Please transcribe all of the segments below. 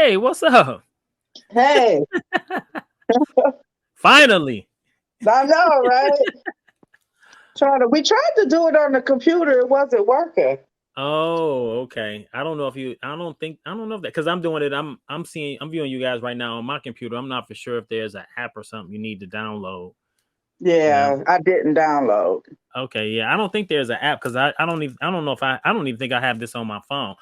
Hey, what's up? Hey, Finally. I know, right? We tried to do it on the computer, it wasn't working. Oh, okay. I don't know if that because I'm doing it. I'm viewing you guys right now on my computer. I'm not for sure if there's an app or something you need to download. Yeah. Yeah, I didn't download. Okay, yeah. I don't think there's an app because I don't know if I don't even think I have this on my phone.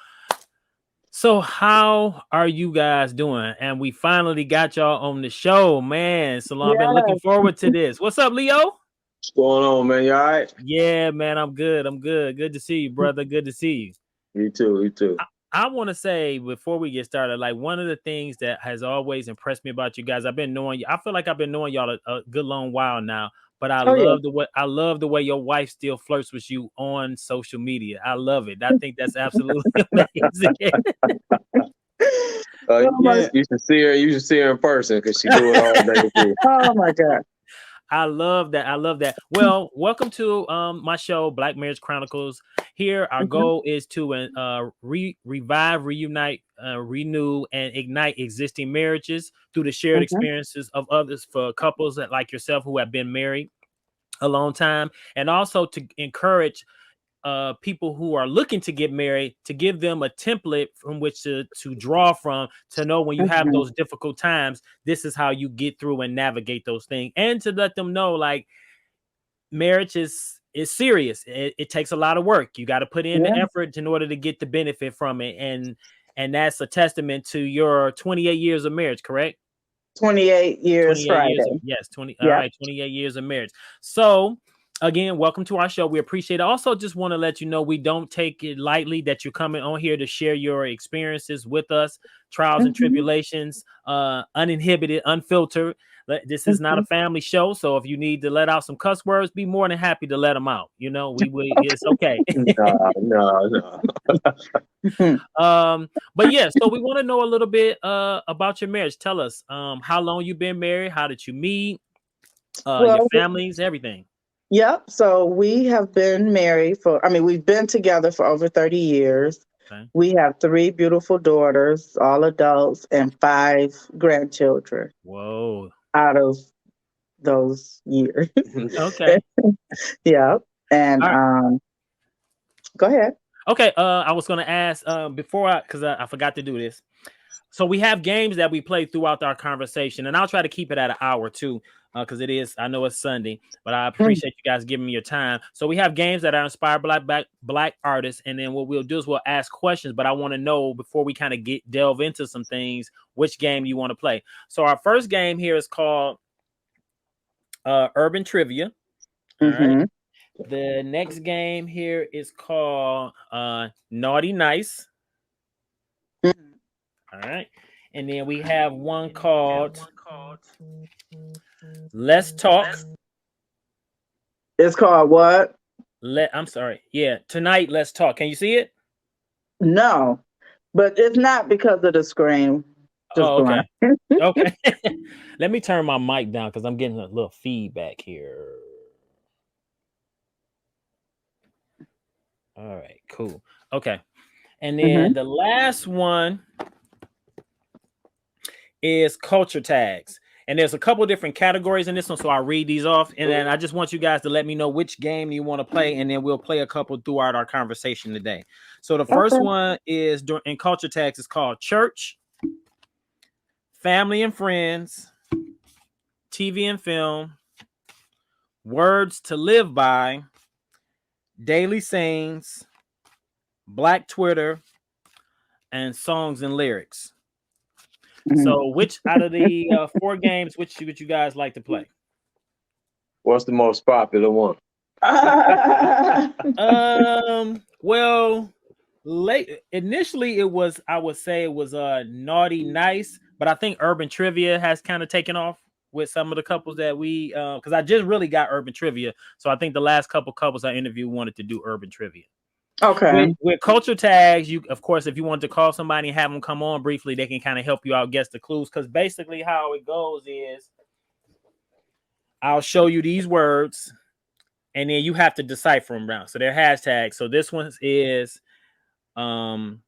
So how are you guys doing? And we finally got y'all on the show, man. So long. I've been looking Yeah. forward to this. What's up, Leo? What's going on, man? You all right? Yeah, man, I'm good. I'm good. Good to see you, brother. Good to see you. You too. You too. I want to say before we get started, like one of the things that has always impressed me about you guys, I've been knowing you. I feel like I've been knowing y'all a good long while now, but Oh yeah. I love the way your wife still flirts with you on social media. I love it. I think that's absolutely amazing. Oh my, Yeah. You should see her. You should see her in person because she do it all day too. oh my God. I love that. I love that. Well, welcome to my show, Black Marriage Chronicles. Here, our Mhm, goal is to revive, reunite, renew, and ignite existing marriages through the shared mhm. experiences of others for couples that like yourself who have been married a long time, and also to encourage people who are looking to get married to give them a template from which to draw from to know when you have Mhm. those difficult times, this is how you get through and navigate those things, and to let them know like marriage is serious. It takes a lot of work. You got to put in the Yeah, effort in order to get the benefit from it, and that's a testament to your 28 years of marriage, correct? 28 years 28 years Friday. yes, 20. All Yep. right, 28 years of marriage. So again, welcome to our show. We appreciate it. Also, just want to let you know we don't take it lightly that you're coming on here to share your experiences with us, trials and Mhm, tribulations, uninhibited, unfiltered. This is not a mhm. family show, so if you need to let out some cuss words, be more than happy to let them out. You know, it's okay. No, no, no. Mhm. But yeah, so we want to know a little bit about your marriage. Tell us how long you've been married, how did you meet, your Well, families, everything. yep. So we have been married I mean, we've been together for over 30 years. Okay. We have three beautiful daughters, all adults, and five grandchildren Whoa. out of those years. Okay. Yeah. And All right. go ahead. Okay. I was gonna ask before because I forgot to do this. So we have games that we play throughout our conversation, and I'll try to keep it at an hour too, because it is. I know it's Sunday, but I Mm, appreciate you guys giving me your time. So we have games that are inspired by black artists, and then what we'll do is we'll ask questions. But I want to know before we kind of delve into some things, which game you want to play. So our first game here is called Urban Trivia. All right. mhm, The next game here is called Naughty Nice. mhm. All right. And then we have one called Let's Talk. It's called what? I'm sorry. Yeah, tonight let's talk. Can you see it? No, but it's not because of the screen. Just Oh, blind. okay. Okay. Let me turn my mic down because I'm getting a little feedback here. All right, cool. Okay. And then Mhm. the last one is culture tags. And there's a couple different categories in this one, so I'll read these off. And then I just want you guys to let me know which game you want to play, and then we'll play a couple throughout our conversation today. So the first Okay. one is in culture tags is called church, family and friends, TV and film, words to live by, daily sayings, black Twitter, and songs and lyrics. Mhm. So which out of the four games, which would you guys like to play? What's the most popular one? Well, late initially it was I would say it was naughty nice, but I think urban trivia has kind of taken off with some of the couples that we because I just really got urban trivia, so I think the last couple couples I interviewed wanted to do urban trivia. Okay. With culture tags, you of course if you want to call somebody and have them come on briefly, they can kind of help you out guess the clues because basically how it goes is I'll show you these words and then you have to decipher them down. So they're hashtags. So this one is um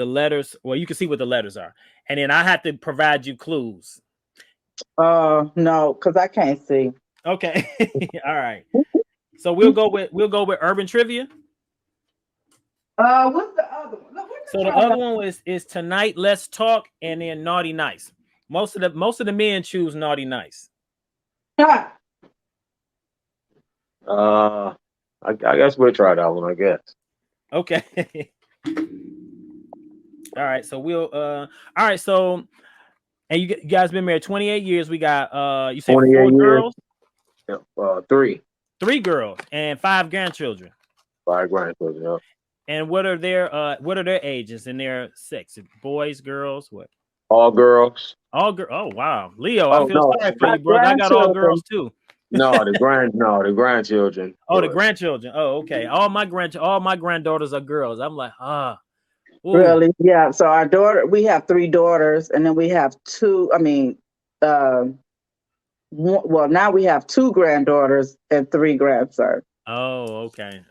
the letters. Well, you can see what the letters are, and then I have to provide you clues. No, because I can't see. Okay. All right. So we'll go with urban trivia. What's the other one? No, So the other one is tonight. Let's talk, and then naughty nice. Most of the men choose naughty nice. I guess we'll try that one. I guess. Okay. All right. So we'll. All right. So, and you guys been married 28 years. We got you said 4 girls. Yeah, 3. 3 girls and 5 grandchildren. 5 grandchildren. Yeah. And what are their ages and their sex? Boys, girls, what? All girls. All girls. Oh wow, Leo, Oh, I feel no, sorry for you, brother. I got all girls too. No, the grandchildren. Oh, the grandchildren. Oh, okay. All my granddaughters are girls. I'm like, ooh. Really? Yeah. So we have 3 daughters, and then we have 2. I mean, well, now we have 2 granddaughters and 3 grandsons. Oh, okay.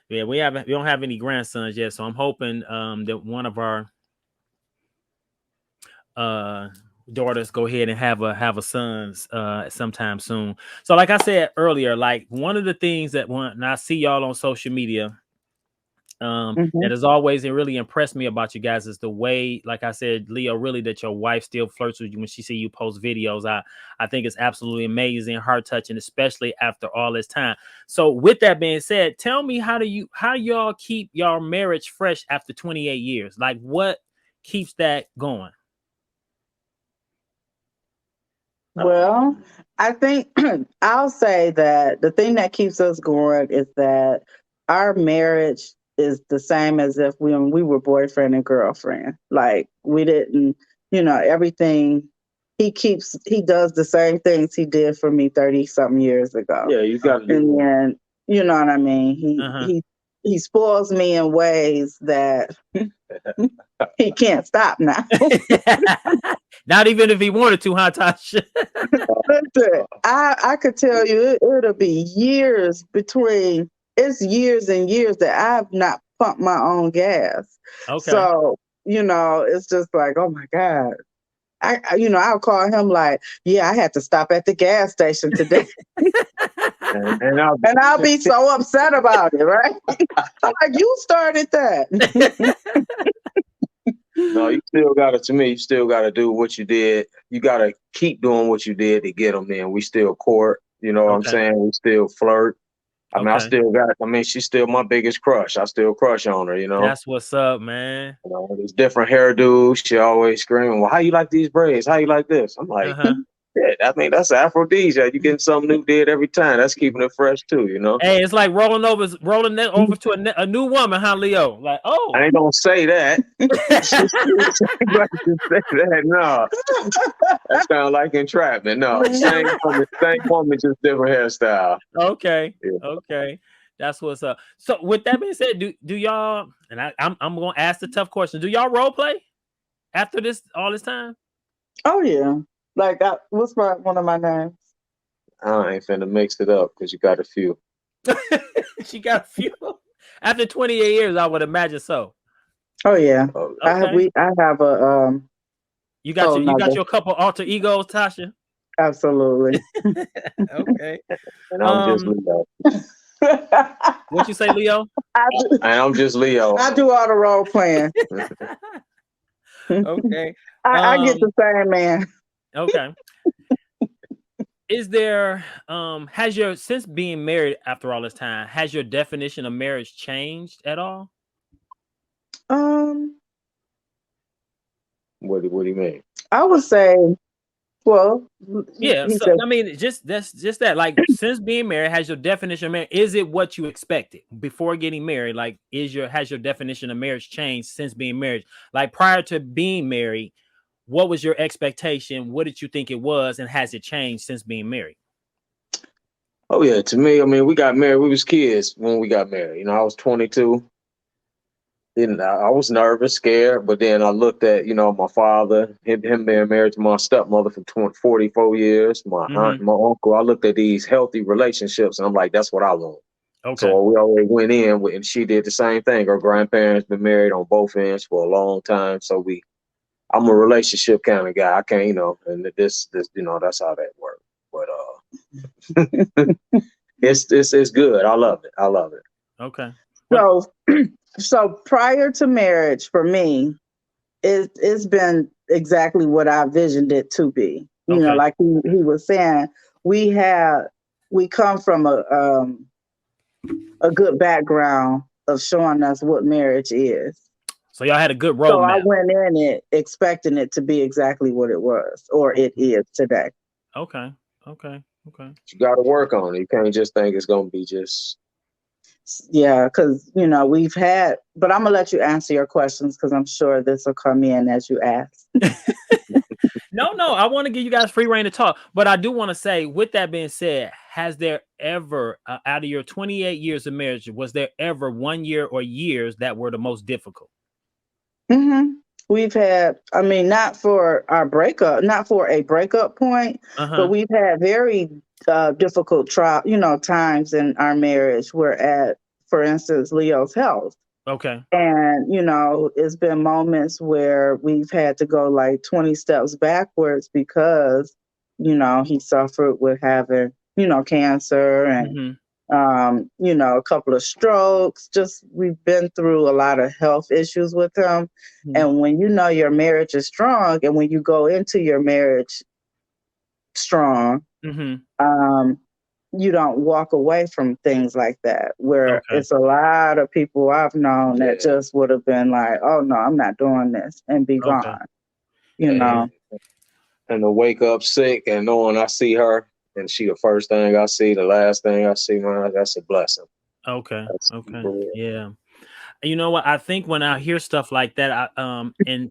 Yeah, we don't have any grandsons yet, so I'm hoping that one of our daughters go ahead and have a sons sometime soon. So like I said earlier, like one of the things that when I see y'all on social media that has always really impressed me about you guys is the way, like I said, Leo, really that your wife still flirts with you when she see you post videos. I think it's absolutely amazing, heart touching, especially after all this time. So with that being said, tell me how y'all keep your marriage fresh after 28 years? Like what keeps that going? Well, I think I'll say that the thing that keeps us going is that our marriage is the same as if when we were boyfriend and girlfriend. Like we didn't, everything. He does the same things he did for me 30 something years ago. Yeah, you got to. And then, you know what I mean? He spoils me in ways that he can't stop now. Not even if he wanted to, huh, Tasha? Listen, I could tell you it'll be years between. It's years and years that I've not pumped my own gas. Okay. So it's just like, oh my God. I'll call him like, yeah, I had to stop at the gas station today. and I'll be so upset about it, right? I'm like, you started that. No, you still got to do what you did. You got to keep doing what you did to get them in. We still court, you know what I'm saying? We still flirt. I mean, she's still my biggest crush. I still crush on her, That's what's up, man. There's different hairdos. She always screaming, well, how you like these braids? How you like this? I'm like, yeah, I mean, that's aphrodisiac. You getting something new did every time. That's keeping it fresh too, Hey, it's like rolling over to a new woman, huh, Leo? Like, oh. I ain't gonna say that. No. That sounds like entrapment. No, same woman, just different hairstyle. Okay. Yeah. Okay. That's what's up. So with that being said, do y'all, and I'm gonna ask the tough question, do y'all role play after all this time? Oh yeah. Like what's one of my names? I ain't finna mix it up because you got a few. She got a few. After 28 years, I would imagine so. Oh yeah. Okay. I have a You got your couple alter egos, Tasha? Absolutely. Okay. And I'm just Leo. What you say, Leo? I'm just Leo. I do all the role playing. Okay. I get the same man. Okay. Is there since being married after all this time, has your definition of marriage changed at all? What do you mean? I would say, well, yeah. I mean, just that. Like, since being married, has your definition of marriage, is it what you expected before getting married? Like, has your definition of marriage changed since being married? Like, prior to being married, what was your expectation? What did you think it was, and has it changed since being married? Oh yeah, to me, I mean, we got married. We was kids when we got married. I was 22. Then I was nervous, scared, but then I looked at, my father, him being married to my stepmother for 44 years, my aunt, my uncle. I looked at these healthy relationships, and I'm like, that's what I want. Okay. So we always went in and she did the same thing. Her grandparents been married on both ends for a long time. So I'm a relationship kind of guy. I can't, and this, that's how that works. But it's good. I love it. I love it. Okay. What? So, so prior to marriage, for me, it's been exactly what I visioned it to be. Okay. Like he was saying, we have we come from a good background of showing us what marriage is. So y'all had a good So I roadmap. went in it expecting it to be exactly what it was or it is today. Okay. Okay. Okay. You got to work on it. You can't just think it's gonna be just. Yeah, because we've had, but I'm gonna let you answer your questions because I'm sure this will come in as you ask. No, I want to give you guys free reign to talk, but I do want to say, with that being said, has there ever, out of your 28 years of marriage, was there ever 1 year or years that were the most difficult? Mm-hmm. We've had, I mean, not for our breakup, not for a breakup point, but we've had very difficult times in our marriage. We're at, for instance, Leo's health. Okay. And, it's been moments where we've had to go like 20 steps backwards because, he suffered with having, cancer and, Mm-hmm. a couple of strokes. Just we've been through a lot of health issues with him. Mm-hmm. And when your marriage is strong and when you go into your marriage strong, Mm-hmm. you don't walk away from things like that, where Okay. it's a lot of people I've known that just would have been like, oh no, I'm not doing this and be Okay. gone, Yeah. And to wake up sick and knowing I see her and she the first thing I see, the last thing I see, man, that's a blessing. Okay. That's Okay. for real. Yeah. You know what? I think when I hear stuff like that, and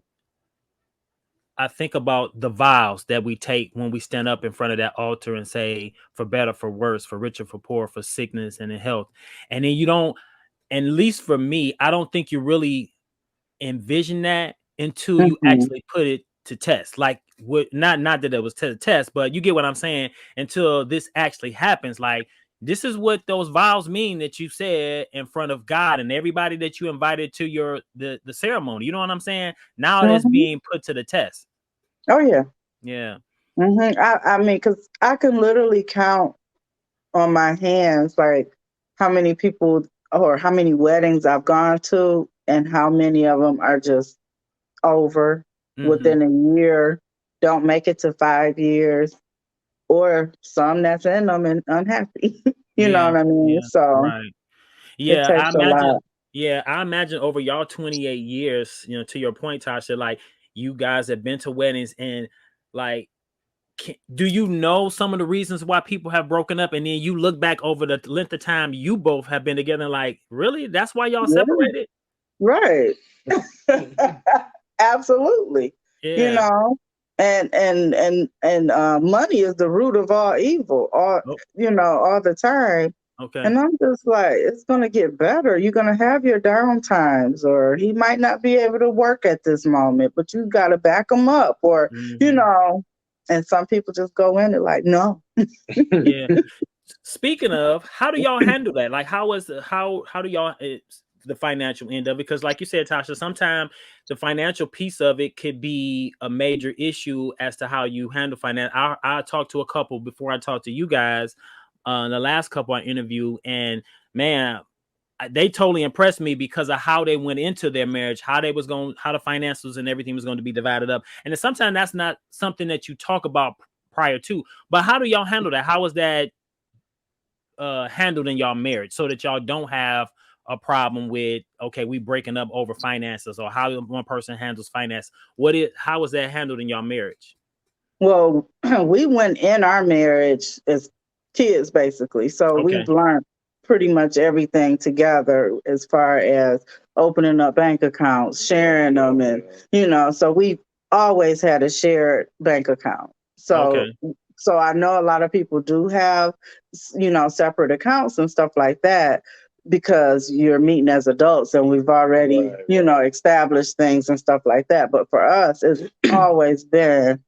I think about the vows that we take when we stand up in front of that altar and say, for better, for worse, for richer, for poor, for sickness and in health. And then you don't, at least for me, I don't think you really envision that until you Mm-hmm. actually put it to test. Like, not that it was to test, but you get what I'm saying. Until this actually happens, like, this is what those vows mean that you said in front of God and everybody that you invited to the ceremony. You know what I'm saying? Now it's Mm-hmm. being put to the test. Oh yeah. Yeah. Mm-hmm. I mean, because I can literally count on my hands like how many people or how many weddings I've gone to and how many of them are just over Mm-hmm. within a year, don't make it to 5 years, or some that's in them and unhappy. You know Yeah. what I mean? Yeah. So Right. it Yeah. I takes a imagine. lot. Yeah. I imagine over y'all 28 years, to your point, Tasha, like you guys have been to weddings and like, do you know some of the reasons why people have broken up? And then you look back over the length of time you both have been together, and like, really? That's why y'all Yeah, separated? right. Absolutely. You Yeah. know, and money is the root of all evil, Oh, all the time. okay. And I'm just like, it's gonna get better. You're gonna have your down times, or he might not be able to work at this moment, but you gotta back him up, or Mm-hmm. And some people just go in it like, no. Yeah. Speaking of, how do y'all handle that? Like, how do y'all the financial end of it? Because, like you said, Tasha, sometimes the financial piece of it could be a major issue as to how you handle finance. I talked to a couple before I talked to you guys, the last couple I interviewed, and man, they totally impressed me because of how they went into their marriage, how the finances and everything was going to be divided up. And sometimes that's not something that you talk about prior to. But how do y'all handle that? How is that handled in y'all marriage so that y'all don't have a problem with, okay, we breaking up over finances, or how one person handles finance? How is that handled in y'all marriage? Well, we went in our marriage as kids, basically. So Okay. we've learned pretty much everything together as far as opening up bank accounts, sharing them. And, so we always had a shared bank account. So, Okay. so I know a lot of people do have, separate accounts and stuff like that because you're meeting as adults and we've already, established things and stuff like that. But for us, it's always been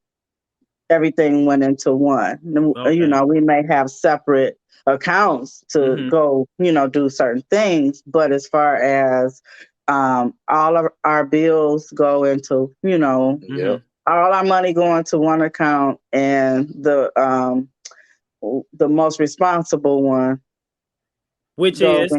everything went into one. You Okay. know, we may have separate accounts to go, you know, do certain things, but as far as all of our bills go into, you know, Yep. all our money go into one account, and the most responsible one Which goes is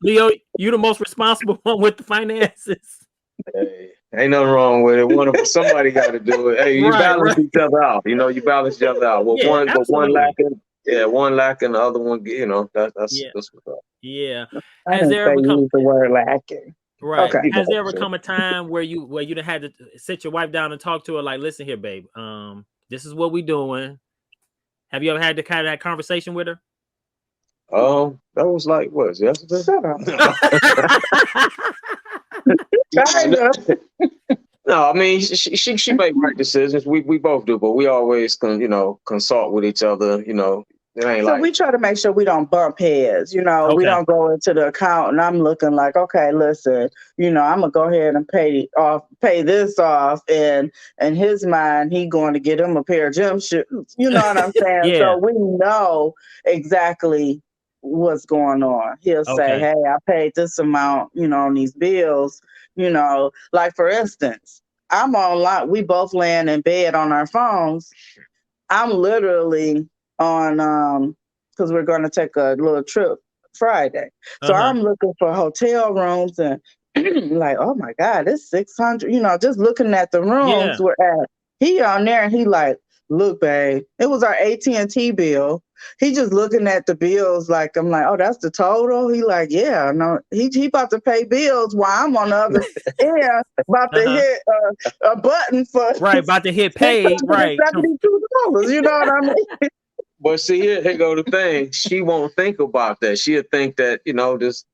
Leo, you the most responsible one with the finances. Hey, ain't nothing wrong with it. Somebody got to do it. Hey, you Right, balance right. each other out. You know, you balance each other out. Yeah, With one absolutely. lacking, yeah, one lacking, the other one. You know, Yeah. that's what's up. Yeah. I Has didn't there say ever come use the word lacking. right? Okay. You Has there know, ever so. come a time where you done had to sit your wife down and talk to her like, listen here, babe, this is what we doing. Have you ever had to kind of that conversation with her? That was like what yesterday? Shut up. No, no, I mean she make right decisions. We both do, but we always consult with each other. You know, it ain't So like we try to make sure we don't bump heads. You know, we Okay. don't go into the account and I'm looking like, okay, listen, you know, I'm gonna go ahead and pay this off, and in his mind, he going to get him a pair of gym shoes. You know what I'm saying? Yeah. So we know exactly what's going on. He'll say, Okay. hey, I paid this amount, you know, on these bills. You know, like for instance, I'm online. We both laying in bed on our phones. I'm literally on because we're going to take a little trip Friday. So Uh-huh. I'm looking for hotel rooms, and like, oh my God, it's 600, you know, just looking at the rooms Yeah. we're at. He on there and he like, look, babe, it was our AT&T bill. He just looking at the bills like, I'm like, oh, that's the total. He like, yeah, no, he about to pay bills while I'm on the other end about to Uh-huh. hit a button for Right. About to hit paid. Right. $672. You know what I mean? but see here go the thing. She won't think about that. She'll think that, this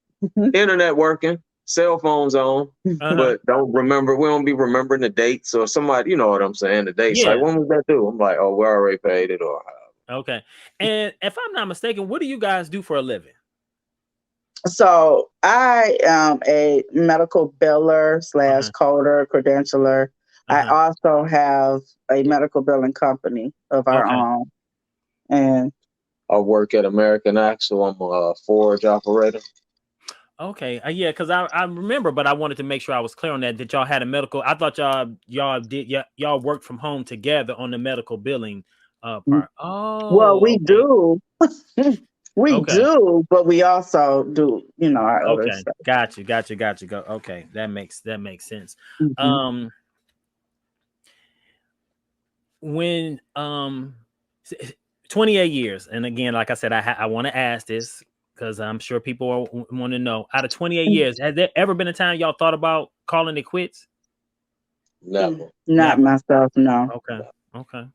internet working, cell phones on, Uh-huh. but we don't be remembering the dates or somebody, you know what I'm saying? The dates. Like, Yeah. when was that due? I'm like, oh, we already paid it or Okay. And if I'm not mistaken, what do you guys do for a living? So I am a medical biller slash Uh-huh. coder, credentialer. I Uh-huh. also have a medical billing company of our Okay. own. And I work at American Axle. I'm a forge operator. Okay. Yeah, because I remember, but I wanted to make sure I was clear on that y'all had a medical. I thought y'all worked from home together on the medical billing part. well, Oh, we okay. do. We Okay. do, but we also do, you know, our other Okay. stuff. Got you. Go. Okay. That makes sense. Mhm. Um when 28 years, and again, like I said, I want to ask this because I'm sure people want to know, out of 28 years, has there ever been a time y'all thought about calling it quits? Never. Not Never. myself, no. Okay. Okay.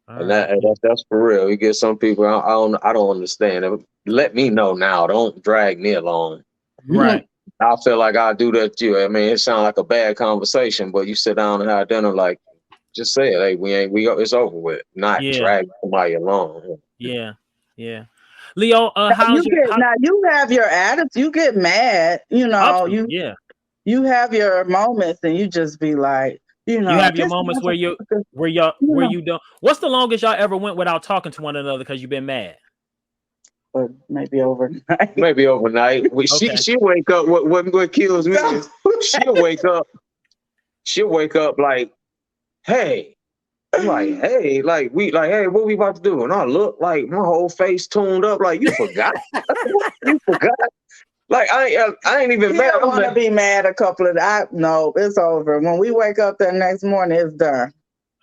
All And right. that's for real. You get some people I don't understand. Let me know now. Don't drag me along. Right. I feel like I do that too. I mean, it sounds like a bad conversation, but you sit down and have dinner, like, just say it. Hey, it's over with. Not Yeah. drag somebody along. Yeah. Yeah. Leo, how's your You have your attitude, you get mad, you know, option? Yeah. you have your moments and you just be like, you You know, have your this moments where you know, you don't. What's the longest y'all ever went without talking to one another because you've been mad? or maybe overnight. Maybe overnight. Okay. She'll wake up. What kills me is she'll wake up. She'll wake up like, hey. I'm like, hey, hey, what we about to do? And I look like my whole face tuned up, like, you forgot. You forgot. Like, I ain't even He mad. don't want to be mad a couple of no, it's over. When we wake up the next morning, it's done.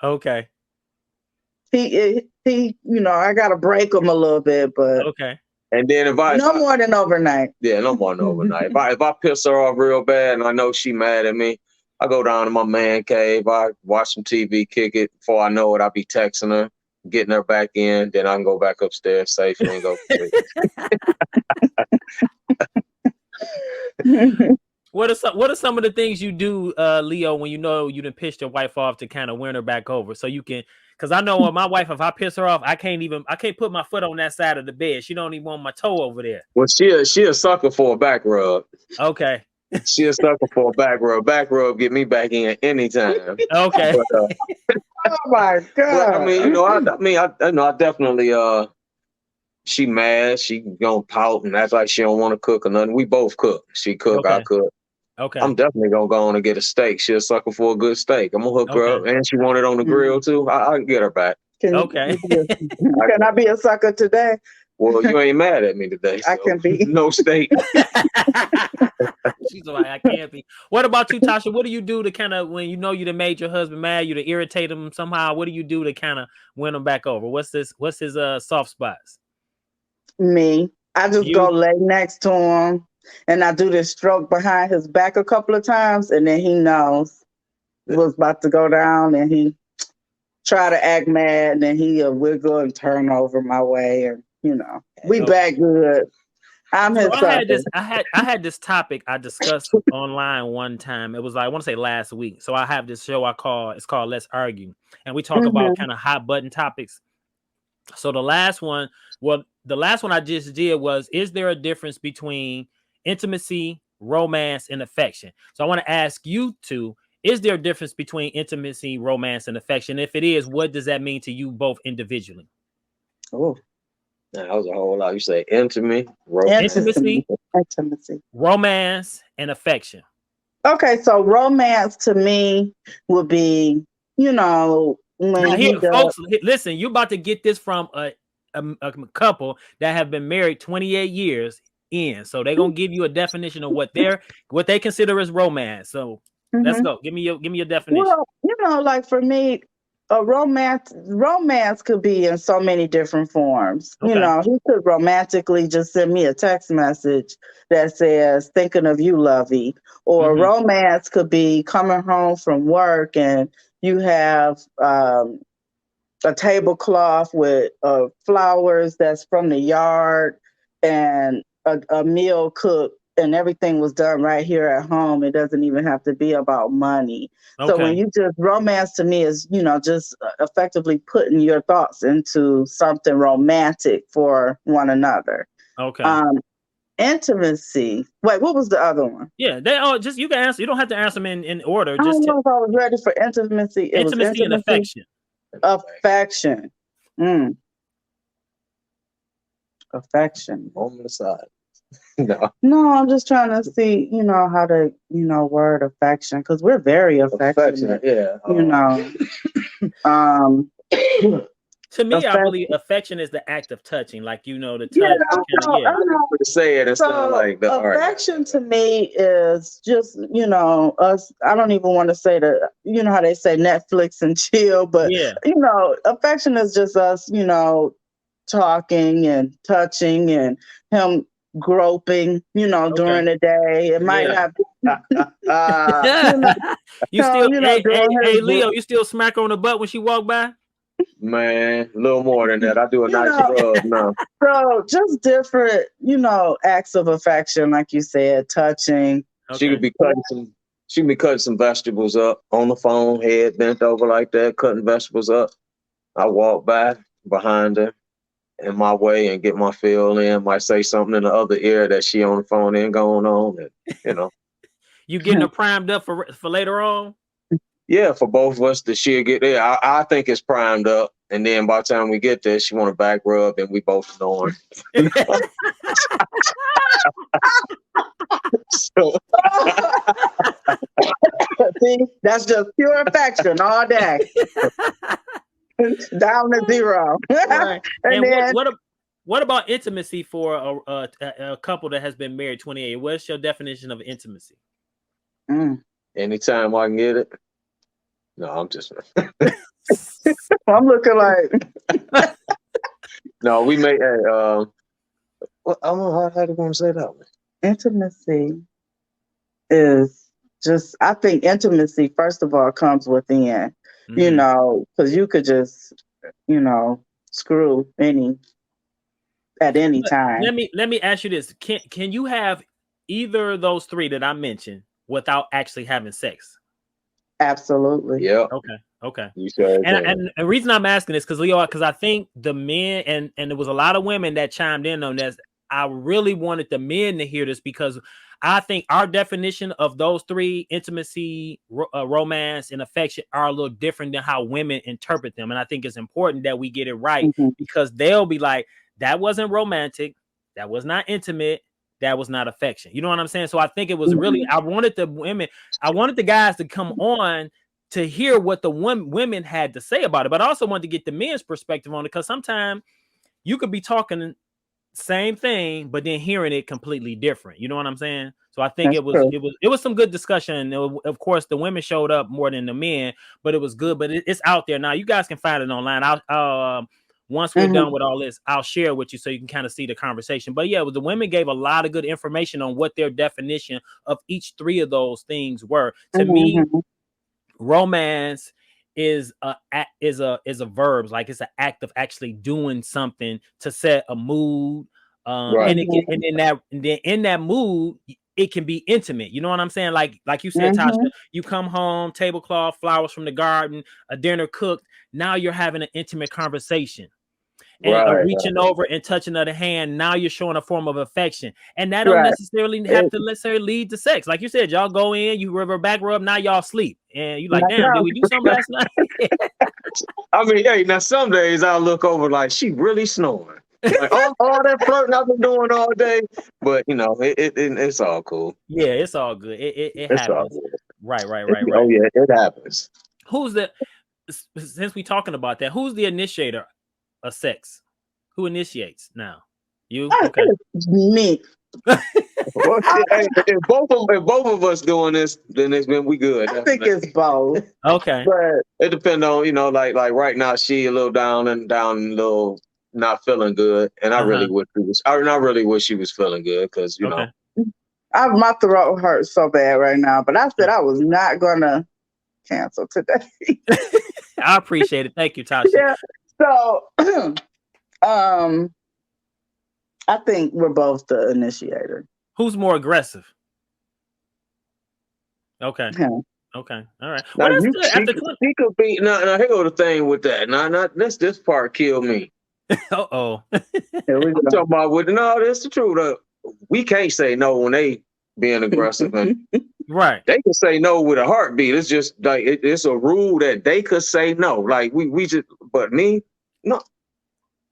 Okay. He you know, I gotta break him a little bit, but Okay. And then if I more than overnight. yeah, no more than overnight. If I piss her off real bad and I know she mad at me, I go down to my man cave. I watch some TV, kick it. Before I know it, I be texting her, getting her back in. Then I can go back upstairs safely and go to sleep. What are some of the things you do, Leo, when you know you done pissed your wife off to kind of win her back over, so you can? Because I know my wife, if I piss her off, I can't put my foot on that side of the bed. She don't even want my toe over there. Well, she a sucker for a back rub. Okay. She a sucker for a back rub. Back rub get me back in anytime. Okay. But, Oh my God. but I mean, I definitely she mad, she gonna pout and act like she don't want to cook or nothing. We both cook. She cook, I Okay. cook. Okay. I'm definitely gonna go on and get a steak. She a sucker for a good steak. I'm gonna hook her up, Okay. and she want it on the grill too. I can get her back. Okay. Can I be a sucker today? Well, you ain't mad at me today. So I can be. no steak. She's like, I can't be. What about you, Tasha? What do you do to kind of, when you know you done made your husband mad, you to irritate him somehow? What do you do to kind of win him back over? What's his soft spots? Me. I just You? go lay next to him and I do this stroke behind his back a couple of times, and then he knows what's about to go down, and he try to act mad, and then he'll wiggle and turn over my way, and we back good. I'm his sucker. I had this topic I discussed online one time. It was like, I want to say last week. So I have this show it's called Let's Argue. And we talk about kind of hot button topics. So the last one I just did was, is there a difference between intimacy, romance, and affection? So I want to ask you two, is there a difference between intimacy, romance, and affection? If it is, what does that mean to you both individually? Oh, that was a whole lot. You say intimacy, romance, and affection. Okay, so romance to me would be, when folks, listen, you're about to get this from a couple that have been married 28 years in. So they're gonna give you a definition of what they consider as romance. So let's go. Give me your definition. Well, like for me, a romance could be in so many different forms. Okay. He could romantically just send me a text message that says "thinking of you, lovey," or romance could be coming home from work and you have a tablecloth with flowers that's from the yard and a meal cooked, and everything was done right here at home. It doesn't even have to be about money. Okay. So when you just, romance to me is, just effectively putting your thoughts into something romantic for one another. Okay. Intimacy. Wait, what was the other one? Yeah, they all just, you can answer. You don't have to answer them in order. I don't know if I was ready for intimacy. It was intimacy and affection. Affection. Affection. On the side. No, I'm just trying to see, how to, word affection, because we're very affectionate. Yeah. To me, I believe affection is the act of touching, like the touch. Say it instead of like the affection to me is just us. I don't even want to say that. You know how they say Netflix and chill, but affection is just us. Talking and touching and him groping. During the day. It might not be. You still, hey Leo, you still smack her on the butt when she walk by? Man, a little more than that. I do a nice rub now. So just different, acts of affection, like you said, touching. Okay. She could be cutting some vegetables up on the phone, head bent over like that, cutting vegetables up. I walk by behind her in my way and get my fill in. Might say something in the other ear that she on the phone ain't going on, and You getting her primed up for later on? Yeah, for both of us, that she'll get there. I think it's primed up, and then by the time we get there, she want a back rub, and we both know her. See, that's just pure affection all day. Down to zero. Right. And then, what about intimacy for a couple that has been married 28? What's your definition of intimacy? Anytime I can get it. No, I'm just. I'm looking like. No, we may. I don't know how to say that one. Intimacy is just. I think intimacy, first of all, comes within. Because you could just, screw at any time. Let me ask you this: Can you have either of those three that I mentioned without actually having sex? Absolutely. Yeah. Okay. You sure and the reason I'm asking is because I think the men and there was a lot of women that chimed in on this. I really wanted the men to hear this because I think our definition of those three, intimacy, romance, and affection, are a little different than how women interpret them. And I think it's important that we get it right, because they'll be like, that wasn't romantic, that was not intimate, that was not affection. You know what I'm saying? So I think it was really, I wanted the guys to come on to hear what the women had to say about it, but I also wanted to get the men's perspective on it, because sometimes you could be talking same thing, but then hearing it completely different. You know what I'm saying? So I think it was some good discussion. Of course, the women showed up more than the men, but it was good. But it's out there now. You guys can find it online. I'll once we're done with all this, I'll share it with you so you can kind of see the conversation. But yeah, the women gave a lot of good information on what their definition of each three of those things were. To me, romance is a verb, like it's an act of actually doing something to set a mood, and then in that mood it can be intimate. You know what I'm saying? Like you said, Tasha, you come home, tablecloth, flowers from the garden, a dinner cooked. Now you're having an intimate conversation. And reaching over and touching of the hand, now you're showing a form of affection, and that don't necessarily have to lead to sex. Like you said, y'all go in, you rub back rub, now y'all sleep, and you like, damn, did we do something last night? I mean, hey, now some days I'll look over like, she really snoring. Like, all that flirting I've been doing all day, but you know, it's all cool. Yeah, it's all good. It happens. Right. Oh yeah, it happens. Since we talking about that, who's the initiator of sex? Who initiates now? You? Okay. Me. Well, if both of us doing this, then we good. I think it's both. Okay. But it depends on, you know, like right now she a little down, a little not feeling good, and I really wish she was feeling good, because you know, my throat hurts so bad right now. But I said I was not gonna cancel today. I appreciate it. Thank you, Tasha. Yeah. So, I think we're both the initiator. Who's more aggressive? Okay. Yeah. Okay. All right. Now she could be. Now here go the thing with that. Now this part killed me. Uh-oh. I'm talking about that's the truth. We can't say no when they being aggressive, and right. They can say no with a heartbeat. It's just like it's a rule that they could say no. Like we just, but me, no.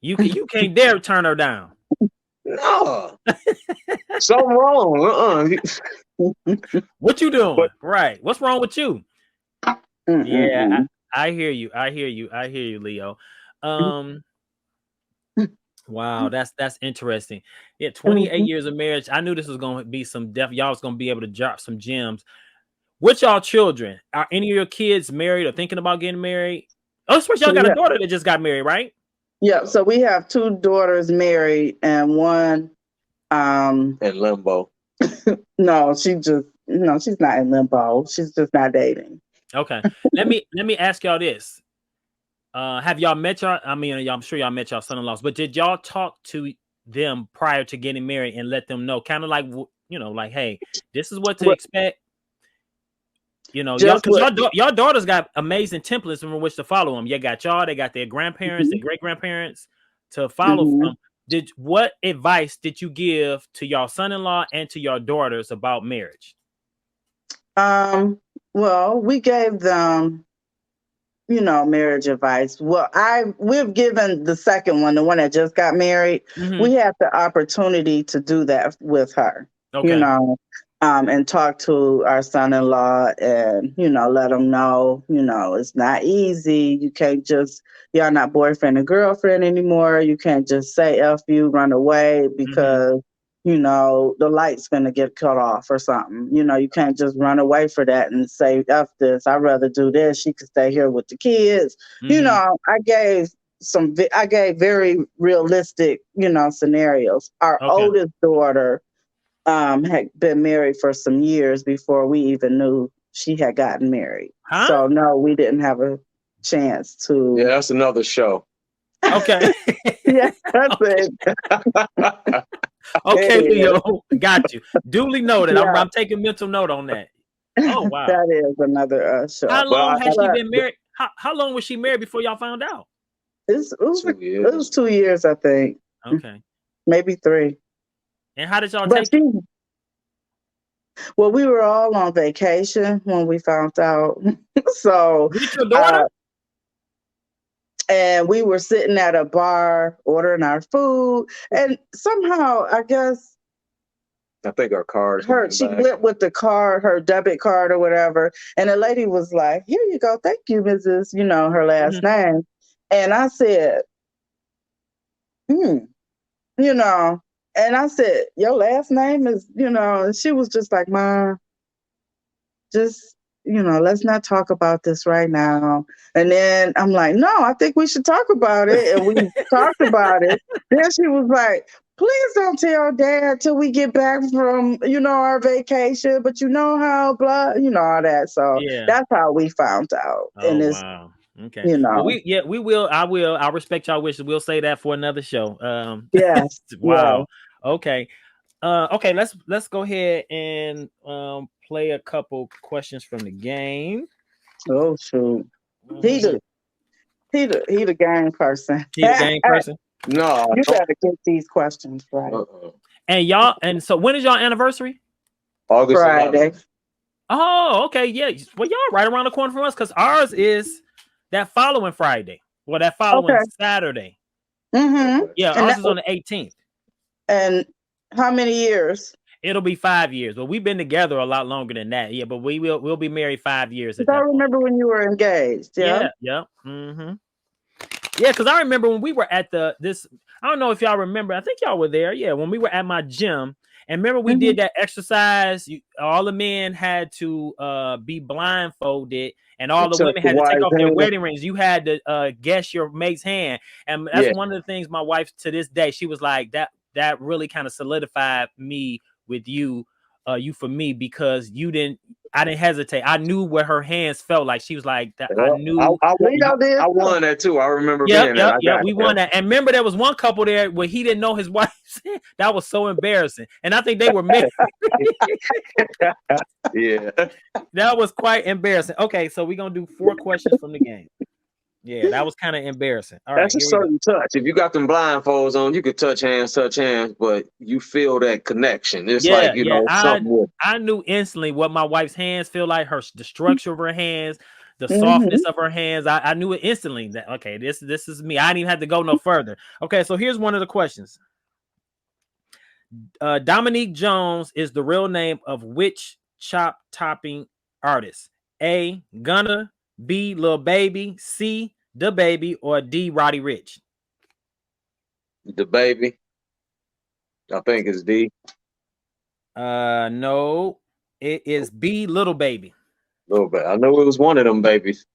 You can't dare turn her down. No. Something wrong. What you doing? Right. What's wrong with you? Yeah, I hear you. I hear you, Leo. Wow, that's interesting. Yeah, 28 years of marriage. I knew this was gonna be some y'all was gonna be able to drop some gems. With y'all children, are any of your kids married or thinking about getting married? Oh, especially y'all got a daughter that just got married, right? Yeah, so we have 2 daughters married and one in limbo. No, she's not in limbo. She's just not dating. Okay. Let me ask y'all this. Have y'all met y'all? I mean, I'm sure y'all met y'all son-in-laws, but did y'all talk to them prior to getting married and let them know, kind of like, you know, like, hey, this is what to expect? You know, y'all daughters got amazing templates from which to follow them. You got y'all, they got their grandparents, their great-grandparents to follow from. What advice did you give to y'all son-in-law and to your daughters about marriage? Well, we gave them, marriage advice. Well, we've given the second one, the one that just got married. We had the opportunity to do that with her. Okay. And talk to our son-in-law and, let him know, it's not easy. You can't y'all not boyfriend and girlfriend anymore. You can't just say F you, run away because, the light's going to get cut off or something. You can't just run away for that and say F this. I'd rather do this. She could stay here with the kids. I gave very realistic, scenarios. Our oldest daughter had been married for some years before we even knew she had gotten married. Huh? So no, we didn't have a chance to. Yeah, that's another show. Okay. Yeah, that's it. Okay, Leo, got you. Duly noted. Yeah. I'm taking mental note on that. Oh wow, that is another show. How long has she been married? How long was she married before y'all found out? It was 2 years, I think. Okay, maybe 3. And how did y'all take it? Well, we were all on vacation when we found out. So, With your daughter? And we were sitting at a bar ordering our food, and somehow I guess I think our cars. she went with the card, her debit card or whatever, and the lady was like, "Here you go, thank you, Mrs." Her last name, and I said, you know, and I said, "Your last name is," and she was just like, "Ma, just." Let's not talk about this right now. And then I'm like, no, I think we should talk about it. And we talked about it. Then she was like, please don't tell Dad till we get back from, our vacation. But how, blah, all that. So that's how we found out. Oh, and it's, wow. Okay. Well, we will. I'll respect y'all wishes. We'll say that for another show. Yes. Wow. Yeah. Okay. Okay. Let's go ahead and play a couple questions from the game. Oh shoot. He the game person. He the game person. No, you better get these questions right. And y'all, and so when is y'all anniversary? August Friday. 11th. Oh, okay, yeah. Well, y'all right around the corner from us because ours is that following Friday. Well, that following Saturday. Mm-hmm. Yeah, ours is on the 18th. And how many years? It'll be 5 years. But we've been together a lot longer than that. Yeah, but we'll be married 5 years. I remember when you were engaged. Yeah. Yeah. Mm-hmm. Yeah, because I remember when we were at this. I don't know if y'all remember. I think y'all were there. Yeah, when we were at my gym. And remember we did that exercise. All the men had to be blindfolded, and all the women had to take off their wedding rings. You had to guess your mate's hand, and that's one of the things my wife to this day she was like that really kind of solidified me with you for me because I didn't hesitate. I knew what her hands felt like. She was like that. I knew. I won that too. I remember being there. Yeah, we won that. And remember, there was one couple there where he didn't know his wife's. That was so embarrassing. And I think they were married. Yeah, that was quite embarrassing. Okay, so we're gonna do 4 questions from the game. Yeah, that was kind of embarrassing. All right, that's a certain touch. If you got them blindfolds on, you could touch hands, but you feel that connection. It's like something. I knew instantly what my wife's hands feel like. The structure of her hands, the softness of her hands. I knew it instantly. That okay, this is me. I didn't even have to go no further. Okay, so here's one of the questions. Dominique Jones is the real name of which chop topping artist? A. Gunna, B. Lil Baby, C. The Baby, or D. Roddy Ricch? The Baby. I think it's D. No, it is B. Little Baby. Little Baby. I know it was one of them babies.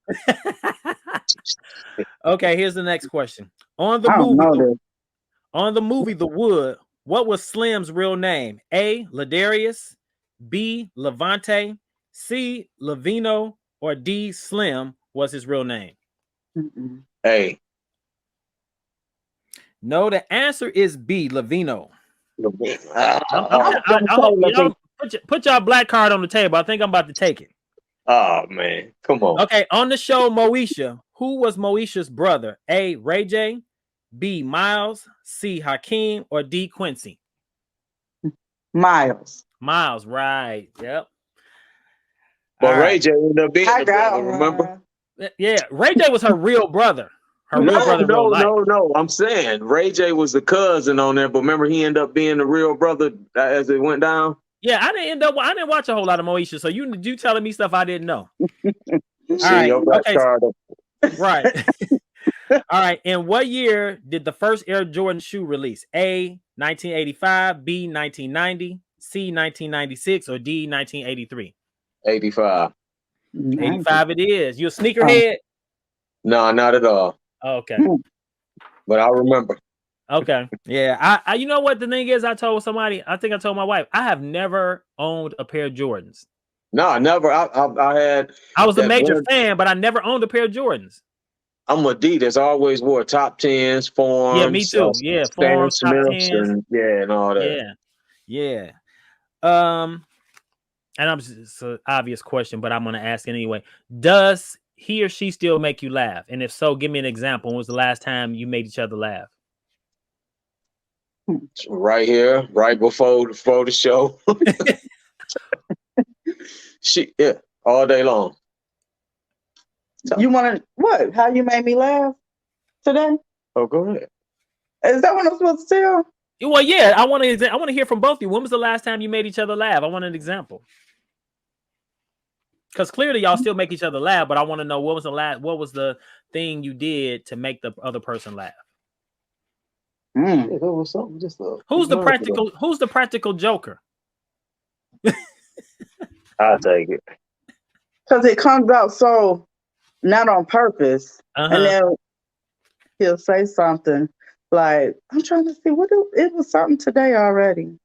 Okay, here's the next question. On the movie The Wood, what was Slim's real name? A. Ladarius, B. Levante, C. Levino, or D. Slim was his real name? A. No, the answer is B. Levino. Put y'all black card on the table. I think I'm about to take it. Oh man, come on. Okay, on the show Moesha, who was Moesha's brother? A. Ray J, B. Miles, C. Hakeem, or D. Quincy? Miles, right. Yep. But Ray J ended up being the brother, remember? Yeah, Ray J was her real brother. No. I'm saying Ray J was the cousin on there, but remember he ended up being the real brother as it went down. Yeah, I didn't watch a whole lot of Moesha, so you telling me stuff I didn't know. Right. All right. In what year did the first Air Jordan shoe release? A. 1985, B. 1990, C. 1996, or D. 1983? 85. 85 it is. You a sneakerhead? No, not at all. Okay. But I remember. Okay. Yeah. I you know what the thing is? I told somebody, I think I told my wife, I have never owned a pair of Jordans. No, I never. I was a major fan, but I never owned a pair of Jordans. I'm Adidas. I always wore top 10s, forms. Yeah, me too. Yeah, forms, top 10s. And all that. Yeah. And it's an obvious question, but I'm going to ask it anyway. Does he or she still make you laugh? And if so, give me an example. When was the last time you made each other laugh? Right here, right before the show. Yeah, all day long. You want to what? How you made me laugh today? Oh, go ahead. Is that what I'm supposed to tell? Well, yeah, I want to hear from both of you. When was the last time you made each other laugh? I want an example. Because clearly y'all still make each other laugh, but I want to know what was the thing you did to make the other person laugh? Yeah, that was something Who's the practical joker? I'll take it. Because it comes out so not on purpose. And then he'll say something like, I'm trying to see it was something today already.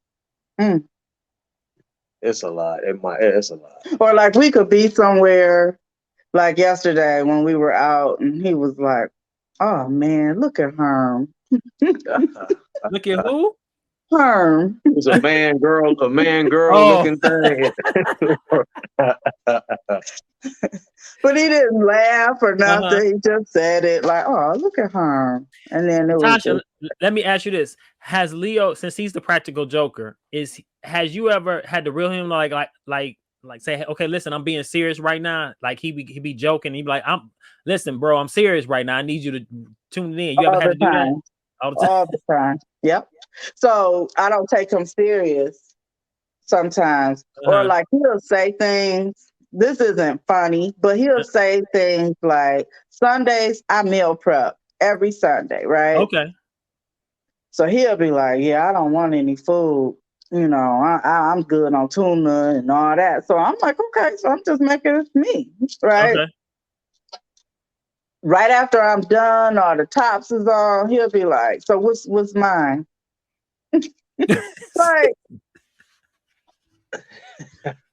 It's a lot. It's a lot. Or like we could be somewhere like yesterday when we were out and he was like, oh man, look at Herm. Look at who? Herm. It was a man girl looking thing. But he didn't laugh or nothing. He just said it like, oh, look at Herm. And then it Tasha, was let me ask you this. Has Leo, since he's the practical joker, has you ever had to reel him like say, okay, listen, I'm being serious right now. Like he be joking. He'd be like, listen, bro, I'm serious right now. I need you to tune in. You ever had to do that? All the time. Yep. So I don't take him serious sometimes. Or like he'll say things. This isn't funny, but he'll say things like Sundays I meal prep every Sunday, right? Okay. So he'll be like, yeah, I don't want any food. You know, I'm good on tuna and all that. So I'm like, okay, so I'm just making it me, right? Okay. Right after I'm done or the tops is on, he'll be like, so what's mine? Like,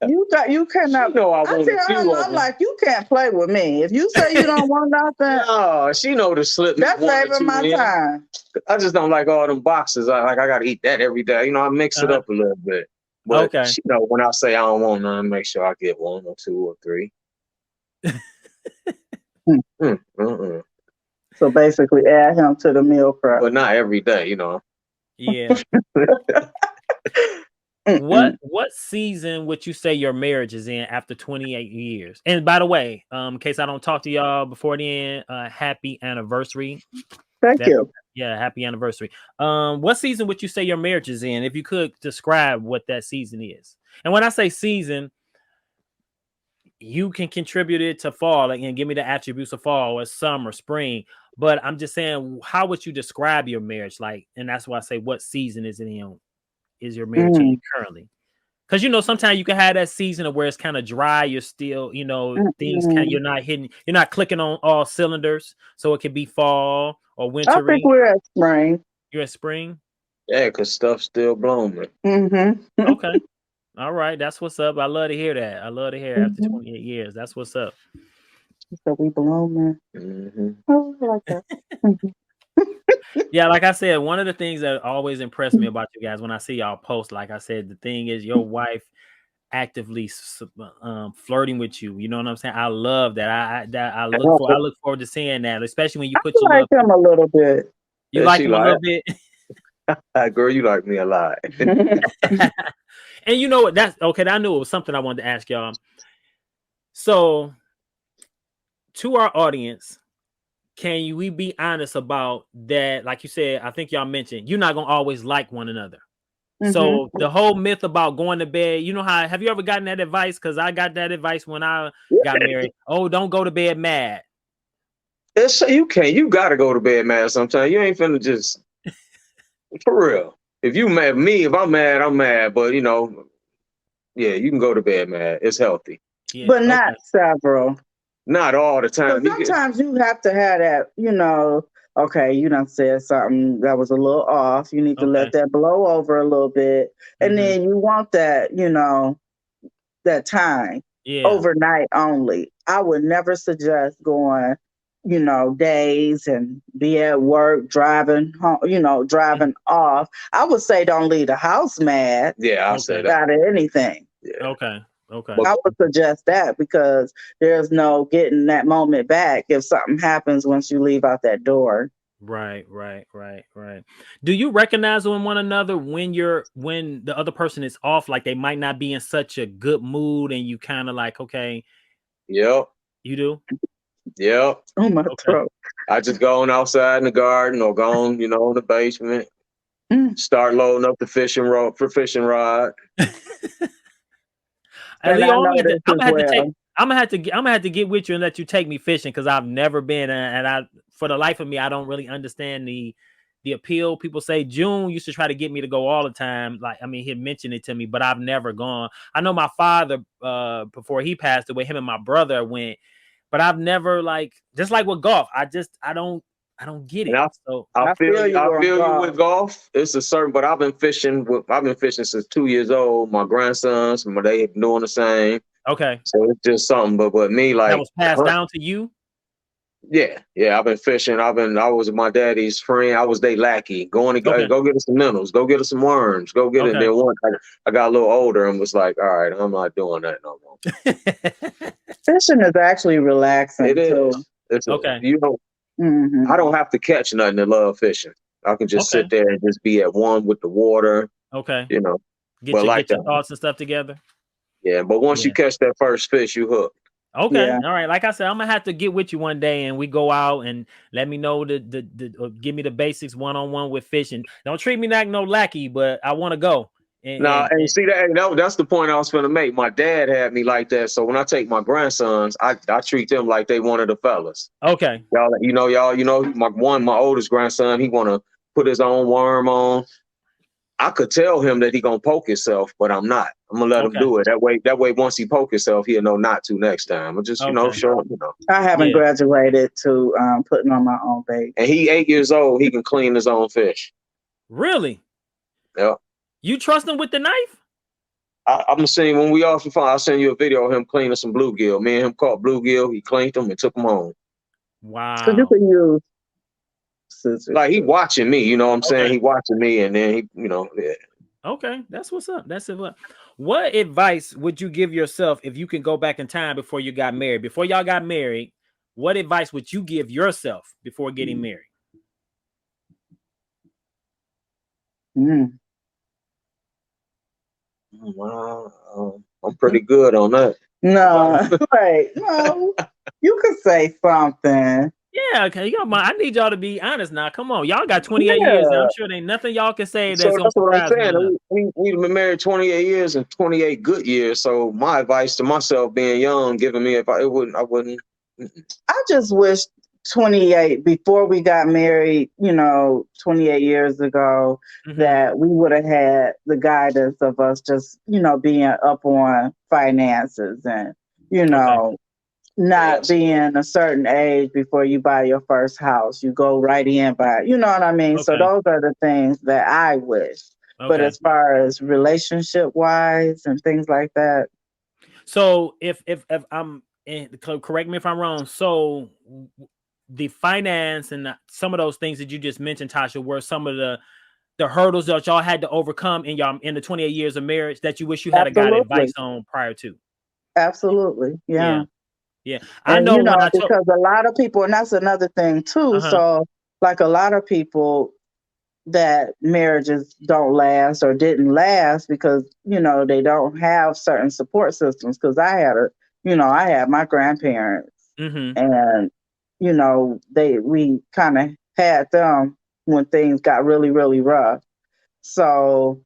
you cannot. I'm like, you can't play with me. If you say you don't want nothing, no, she know to slip. That's saving my time. I just don't like all them boxes. I gotta eat that every day. You know, I mix it up a little bit. But she know when I say I don't want none, make sure I get 1 or 2 or 3. So basically, add him to the meal prep, but not every day. You know. Yeah. What season would you say your marriage is in after 28 years? And by the way, in case I don't talk to y'all before then, happy anniversary. Thank you. Yeah, happy anniversary. What season would you say your marriage is in? If you could describe what that season is. And when I say season, you can contribute it to fall and give me the attributes of fall or summer, spring. But I'm just saying, how would you describe your marriage? Like, and that's why I say, what season is it in? Is your marriage in currently? Because sometimes you can have that season of where it's kind of dry. You're still, things you're not clicking on all cylinders. So it could be fall or winter. I think we're at spring. You're at spring? Yeah, because stuff's still blooming. Okay. All right. That's what's up. I love to hear that. I love to hear after 28 years. That's what's up. So we blooming. Oh, I like that. Yeah, like I said, one of the things that always impressed me about you guys when I see y'all post, like I said, the thing is your wife actively flirting with you. You know what I'm saying? I love that. I look forward to seeing that, especially when you put your like him a little bit. You like him a little bit? Girl, you like me a lot. And you know what? That's okay. I knew it was something I wanted to ask y'all. So, to our audience, can we be honest about that? Like you said, I think y'all mentioned you're not gonna always like one another. So the whole myth about going to bed, have you ever gotten that advice? Because I got that advice when I got married. Oh, don't go to bed mad. You gotta go to bed mad sometimes. You ain't finna just for real. If you mad me, if I'm mad, I'm mad. But yeah, you can go to bed mad. It's healthy. Yeah, but not several. Not all the time. Sometimes you have to have that, okay, you done said something that was a little off. You need to let that blow over a little bit. And then you want that, that time overnight only. I would never suggest going, days and be at work, driving home, driving off. I would say don't leave the house mad. Yeah, I'll say that. Out of anything. Yeah. Okay. I would suggest that because there's no getting that moment back if something happens once you leave out that door. Right, right, right, right. Do you recognize one another when the other person is off, like they might not be in such a good mood, and you kind of like, okay, Yep. you do? Yep. Oh my Okay. throat. I just go on outside in the garden or go on, in the basement, Mm. start loading up the fishing rod. And And I Leo, know this I'm as gonna have to take. well. I'm gonna have to get with you and let you take me fishing because I've never been, and I for the life of me I don't really understand the appeal. People say June used to try to get me to go all the time. Like I mean, he'd mention it to me, but I've never gone. I know my father before he passed away, him and my brother went, but I've never like just like with golf. I don't get And it. I, So I I feel feel you. you I on feel you with golf. golf. It's a certain, but I've been fishing since 2 years old. My grandsons, they doing the same. okay, So it's just something. But me, that like, was passed down to you. yeah. I've been fishing. I was my daddy's friend. I was their lackey. Going to Okay, go get us some minnows. Go get us some worms. Go get it. And okay. then I got a little older and was like, all right, I'm not doing that no more. Fishing is actually It relaxing too. is. It's a, Okay, Hmm. I don't have to catch nothing to love fishing. I can just okay, sit there and just be at one with the water, okay. you know. But like Get your that. thoughts and stuff together. Yeah. But once you Yeah. catch that first fish, you hook. Okay. Yeah. All right. Like I said, I'm gonna have to get with you one day and we go out and let me know give me the basics one on one with fishing. Don't treat me like no lackey, but I want to go. Now, and And see that's the point I was going to make. My dad had me like that, so when I take my grandsons, I treat them like they one of the fellas. okay. My oldest grandson, he want to put his own worm on. I could tell him that he gonna poke himself, but I'm not. I'm gonna let him Okay. do it. That way, once he poke himself, he'll know not to next time. I just, Okay. show him. I haven't Yeah. graduated to putting on my own bait. And he 8 years old. He can clean his own fish. Really? Yeah. You trust him with the knife? I'm gonna send when we off the phone. I'll send you a video of him cleaning some bluegill. Me and him caught bluegill. He cleaned them and took them home. So you Wow. can use scissors Like he too. watching me. You know what I'm saying? Okay. He watching me, and then yeah. Okay. That's what's up. That's it. What advice would you give yourself if you can go back in time before you got married? Before y'all got married, what advice would you give yourself before getting married? Mm. I'm pretty good on that. No, wait, no. You could say something. Yeah, okay. I need y'all to be honest now. Come on. Y'all got 28 years now. I'm Yeah. sure there ain't nothing y'all can say So that's gonna that's what I'm surprise me or nothing. saying. We've been married 28 years and 28 good years. So my advice to myself, being young, giving me if I wouldn't. I just wish 28 before we got married, 28 years ago, Mm-hmm. that we would have had the guidance of us just, being up on finances and, you Okay. know, not Yes. being a certain age before you buy your first house. You go right in by, you know what I mean? So Okay. those are the things that I wish. But Okay. as far as relationship wise and things like that, So if I'm correct me if I'm wrong. So the finance and some of those things that you just mentioned, Tasha, were some of the hurdles that y'all had to overcome in the 28 years of marriage that you wish you had a guide absolutely. advice on prior to. Absolutely. Yeah. Yeah. Yeah. I And know when I told because a lot of people, and that's another thing too. uh-huh. So, like a lot of people that marriages don't last or didn't last because they don't have certain support systems. Because I had my grandparents, Mm-hmm. and we kind of had them when things got really really rough. So,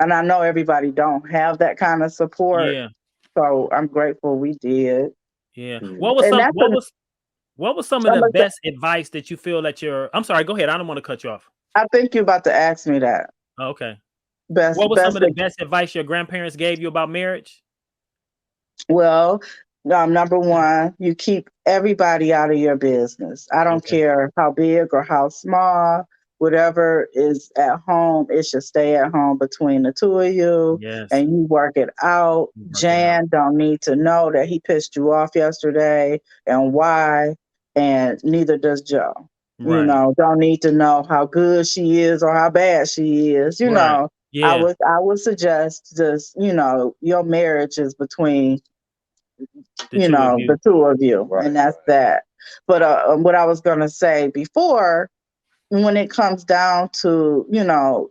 and I know everybody don't have that kind of support. Yeah. So I'm grateful we did. Yeah. Mm. And that's What was some of I'm the gonna say, best advice that you feel that I'm sorry, go ahead. I don't want to cut you off. I think you're about to ask me that. Oh, okay. Best, What was some best. of the best advice your grandparents gave you about marriage? Well, number one, you keep everybody out of your business. I don't Okay. care how big or how small, whatever is at home, it should stay at home between the two of you Yes. and you work it out. You work it out. Jan don't need to know that he pissed you off yesterday and why, and neither does Joe. Right. Don't need to know how good she is or how bad she is. Right. I Yeah. would suggest just, your marriage is between The two of the you. two of you, Right. and that's that. But what I was going to say before, when it comes down to,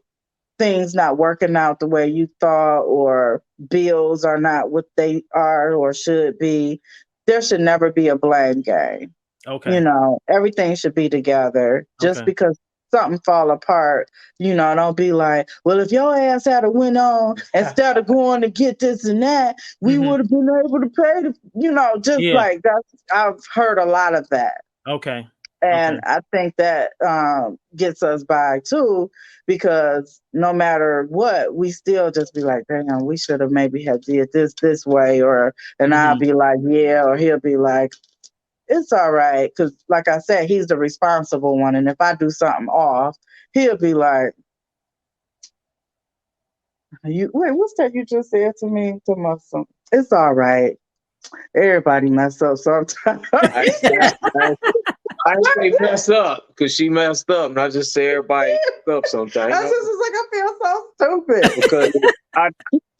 things not working out the way you thought, or bills are not what they are or should be, there should never be a blame game. Okay. Everything should be together. Just Okay. because something fall apart, don't be like, well, if your ass had a went on instead of going to get this and that, we would have been able to pay just Yeah. like that. I've heard a lot of that. Okay. And I think that gets us by too, because no matter what, we still just be like, damn, we should have maybe had did this way, and I'll be like, yeah, or he'll be like, it's all right, because like I said, he's the responsible one, and if I do something off, he'll be like, what's that you just said to me? To my son, it's all right. Everybody mess up sometimes. I didn't say mess up because she messed up, and I just say everybody messed up sometimes. I just like, I feel so stupid because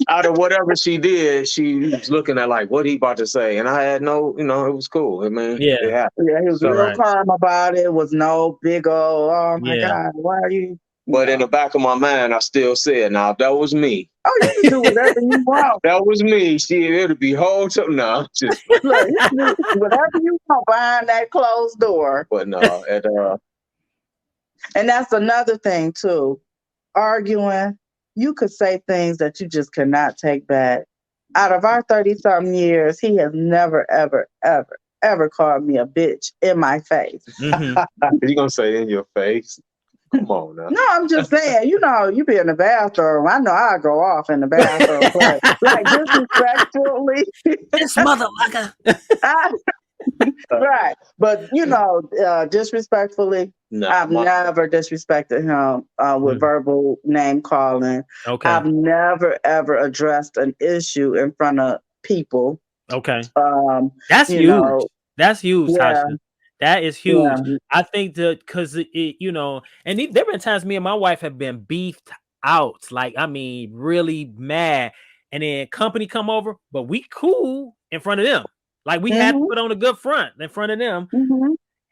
out of whatever she did, she was looking at like what he about to say, and I had no, it was cool. I mean, it happened. Yeah, he was real calm about it. Was no big old, oh my God, why are you? But in the back of my mind, I still said, "Now if that was me, oh, you can do whatever you want. That was me. It'd be whole time. No, just look, you can do whatever you want behind that closed door. But no, and that's another thing too. Arguing, you could say things that you just cannot take back. Out of our 30-something years, he has never, ever, ever, ever called me a bitch in my face. You gonna say in your face? Come on now. No, I'm just saying, you be in the bathroom. I know I'll go off in the bathroom. But like disrespectfully. This motherfucker. Right. But, disrespectfully, no, I've never disrespected him with verbal name calling. Okay. I've never, ever addressed an issue in front of people. Okay. That's huge. That's huge, Tasha. That is huge. Yeah. I think that because and there have been times me and my wife have been beefed out, like really mad, and then company come over, but we cool in front of them, like we had to put on a good front in front of them,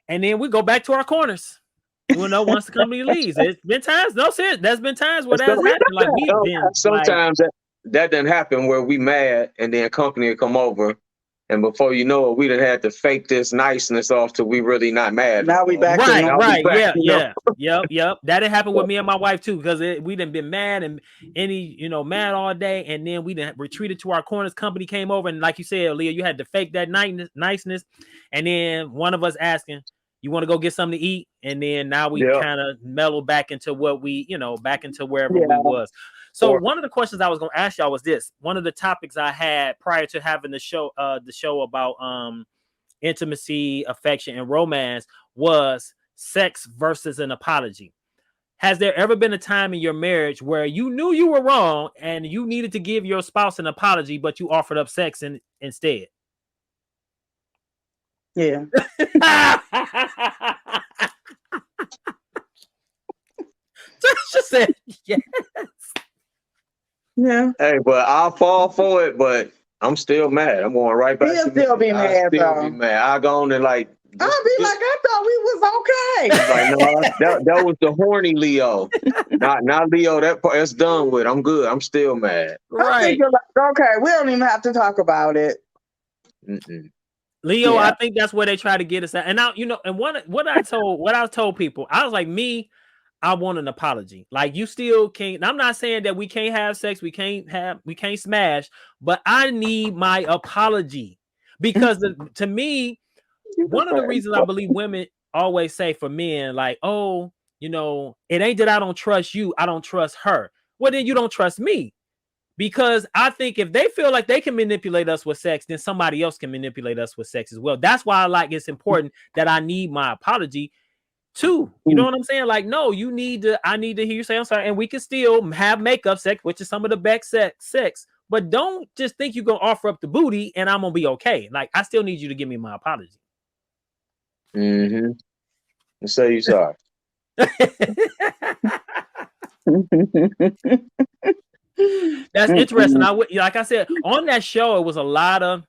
and then we go back to our corners. Once the company leaves, it's been times. No, serious. There's been times where that's happened. Like we've been. Sometimes that doesn't happen where we mad, and then company will come over. And before you know it, we done had to fake this niceness off till we really not mad. Now we back. Right. Yep. That didn't happen with me and my wife too, because we done been mad and mad all day, and then we done retreated to our corners. Company came over, and like you said, Leah, you had to fake that niceness, and then one of us asking, "You want to go get something to eat?" And then now we kind of mellow back into what we, back into wherever we was. So one of the questions I was going to ask y'all was this. One of the topics I had prior to having the show about intimacy, affection, and romance was sex versus an apology. Has there ever been a time in your marriage where you knew you were wrong and you needed to give your spouse an apology, but you offered up sex instead? Yeah. Tasha said yes. Yeah. Hey, but I'll fall for it, but I'm still mad. I'm going right back. He'll still be mad, though. Be mad. I'll go on and I'll be like, I thought we was okay. Like, no, that was the horny Leo. not Leo. That part that's done with. I'm good. I'm still mad. Right. I think you're like, okay, we don't even have to talk about it. Leo, I think that's where they try to get us at. And now, and what I told people, I was like, I want an apology. Like, you still can't. I'm not saying that we can't have sex, we can't smash, but I need my apology, because to me, one of the reasons I believe women always say for men, like, oh, it ain't that I don't trust you, I don't trust her. Well, then you don't trust me, because I think if they feel like they can manipulate us with sex, then somebody else can manipulate us with sex as well. That's why it's important that I need my apology too. You know what I'm saying? Like, no, I need to hear you say I'm sorry, and we can still have makeup sex, which is some of the best sex, but don't just think you're gonna offer up the booty and I'm gonna be okay. Like, I still need you to give me my apology. And say you sorry. That's interesting. Like I said, on that show, it was a lot of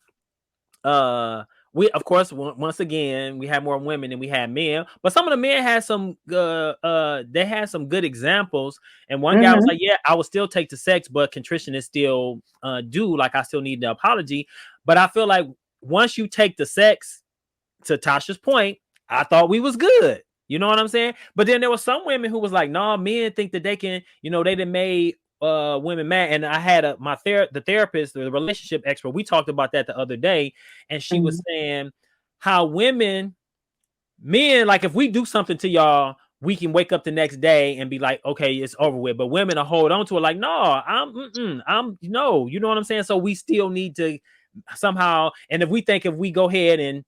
we of course once again we had more women than we had men, but some of the men had some they had some good examples. And one guy was like, yeah, I would still take the sex, but contrition is still due, like I still need the apology. But I feel like once you take the sex, to Tasha's point, I thought we was good. You know what I'm saying? But then there was some women who was like, nah, men think that they can, you know, they done made women mad. And I had the therapist, the relationship expert, we talked about that the other day, and she was saying how men, like if we do something to y'all, we can wake up the next day and be like, okay, it's over with. But women will hold on to it like, no, I'm no, you know what I'm saying? So we still need to somehow, and if we go ahead and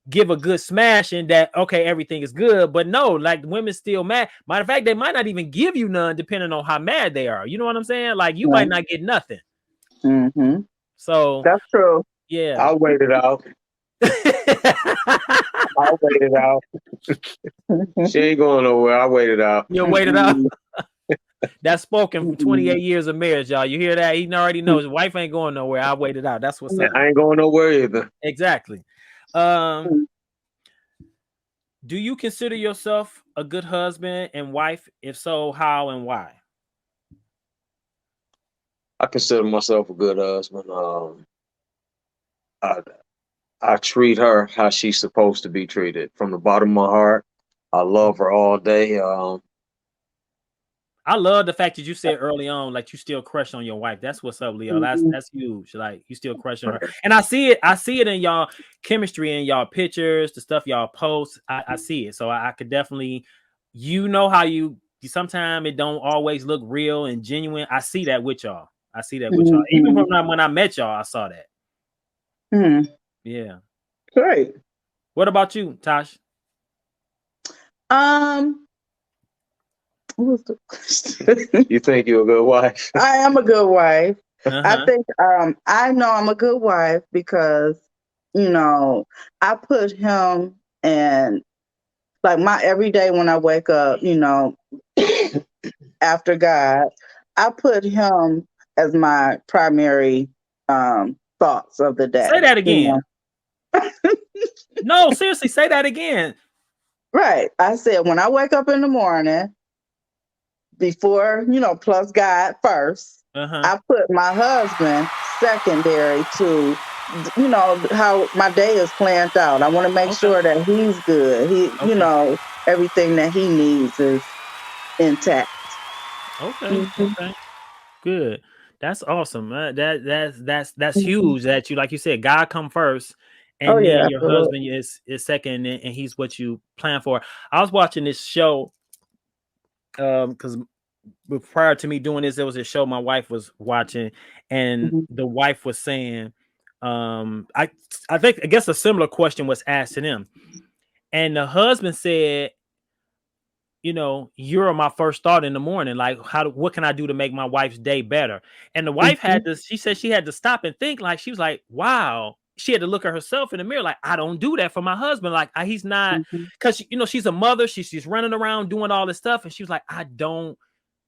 give a good smash and that, okay, everything is good, but no, like women still mad. Matter of fact, they might not even give you none depending on how mad they are. You know what I'm saying? Like you might not get nothing. So that's true. yeah, I'll wait it out. I'll wait it out. She ain't going nowhere. I'll wait it out. You'll wait it out. That's spoken from 28 years of marriage, y'all. You hear that? He already knows his wife ain't going nowhere. I'll wait it out. That's what's up. I ain't going nowhere either. Exactly. Do you consider yourself a good husband and wife? If so, how and why? I consider myself a good husband. I treat her how she's supposed to be treated from the bottom of my heart. I love her all day. I love the fact that you said early on, like you still crush on your wife. That's what's up, Leo. That's huge. Like you still crush on her, and I see it in y'all chemistry, in y'all pictures, the stuff y'all post. I see it, so I could definitely, you know, how you sometimes it don't always look real and genuine. I see that with y'all. Even when I met y'all, I saw that. Yeah. Great. What about you, Tosh? What was the question? You think you're a good wife? I am a good wife. I think I know I'm a good wife because, you know, I put him and like my every day when I wake up, you know, after God, I put him as my primary thoughts of the day. Say that again. You know? No, seriously, say that again. Right. I said when I wake up in the morning, before, you know, plus God first, I put my husband secondary to, you know, how my day is planned out. I want to make sure that he's good. You know, everything that he needs is intact. Okay. Good. That's awesome. That's huge. That you, like you said, God come first, and then your husband is second, and he's what you plan for. I was watching this show because prior to me doing this, there was a show my wife was watching, and the wife was saying, I guess a similar question was asked to them, and the husband said, you know, you're my first thought in the morning. Like, what can I do to make my wife's day better? And the wife had to, she said she had to stop and think, like, she was like, wow. She had to look at herself in the mirror, like, I don't do that for my husband. Like, he's not, because, you know, she's a mother. She's running around doing all this stuff. And she was like, I don't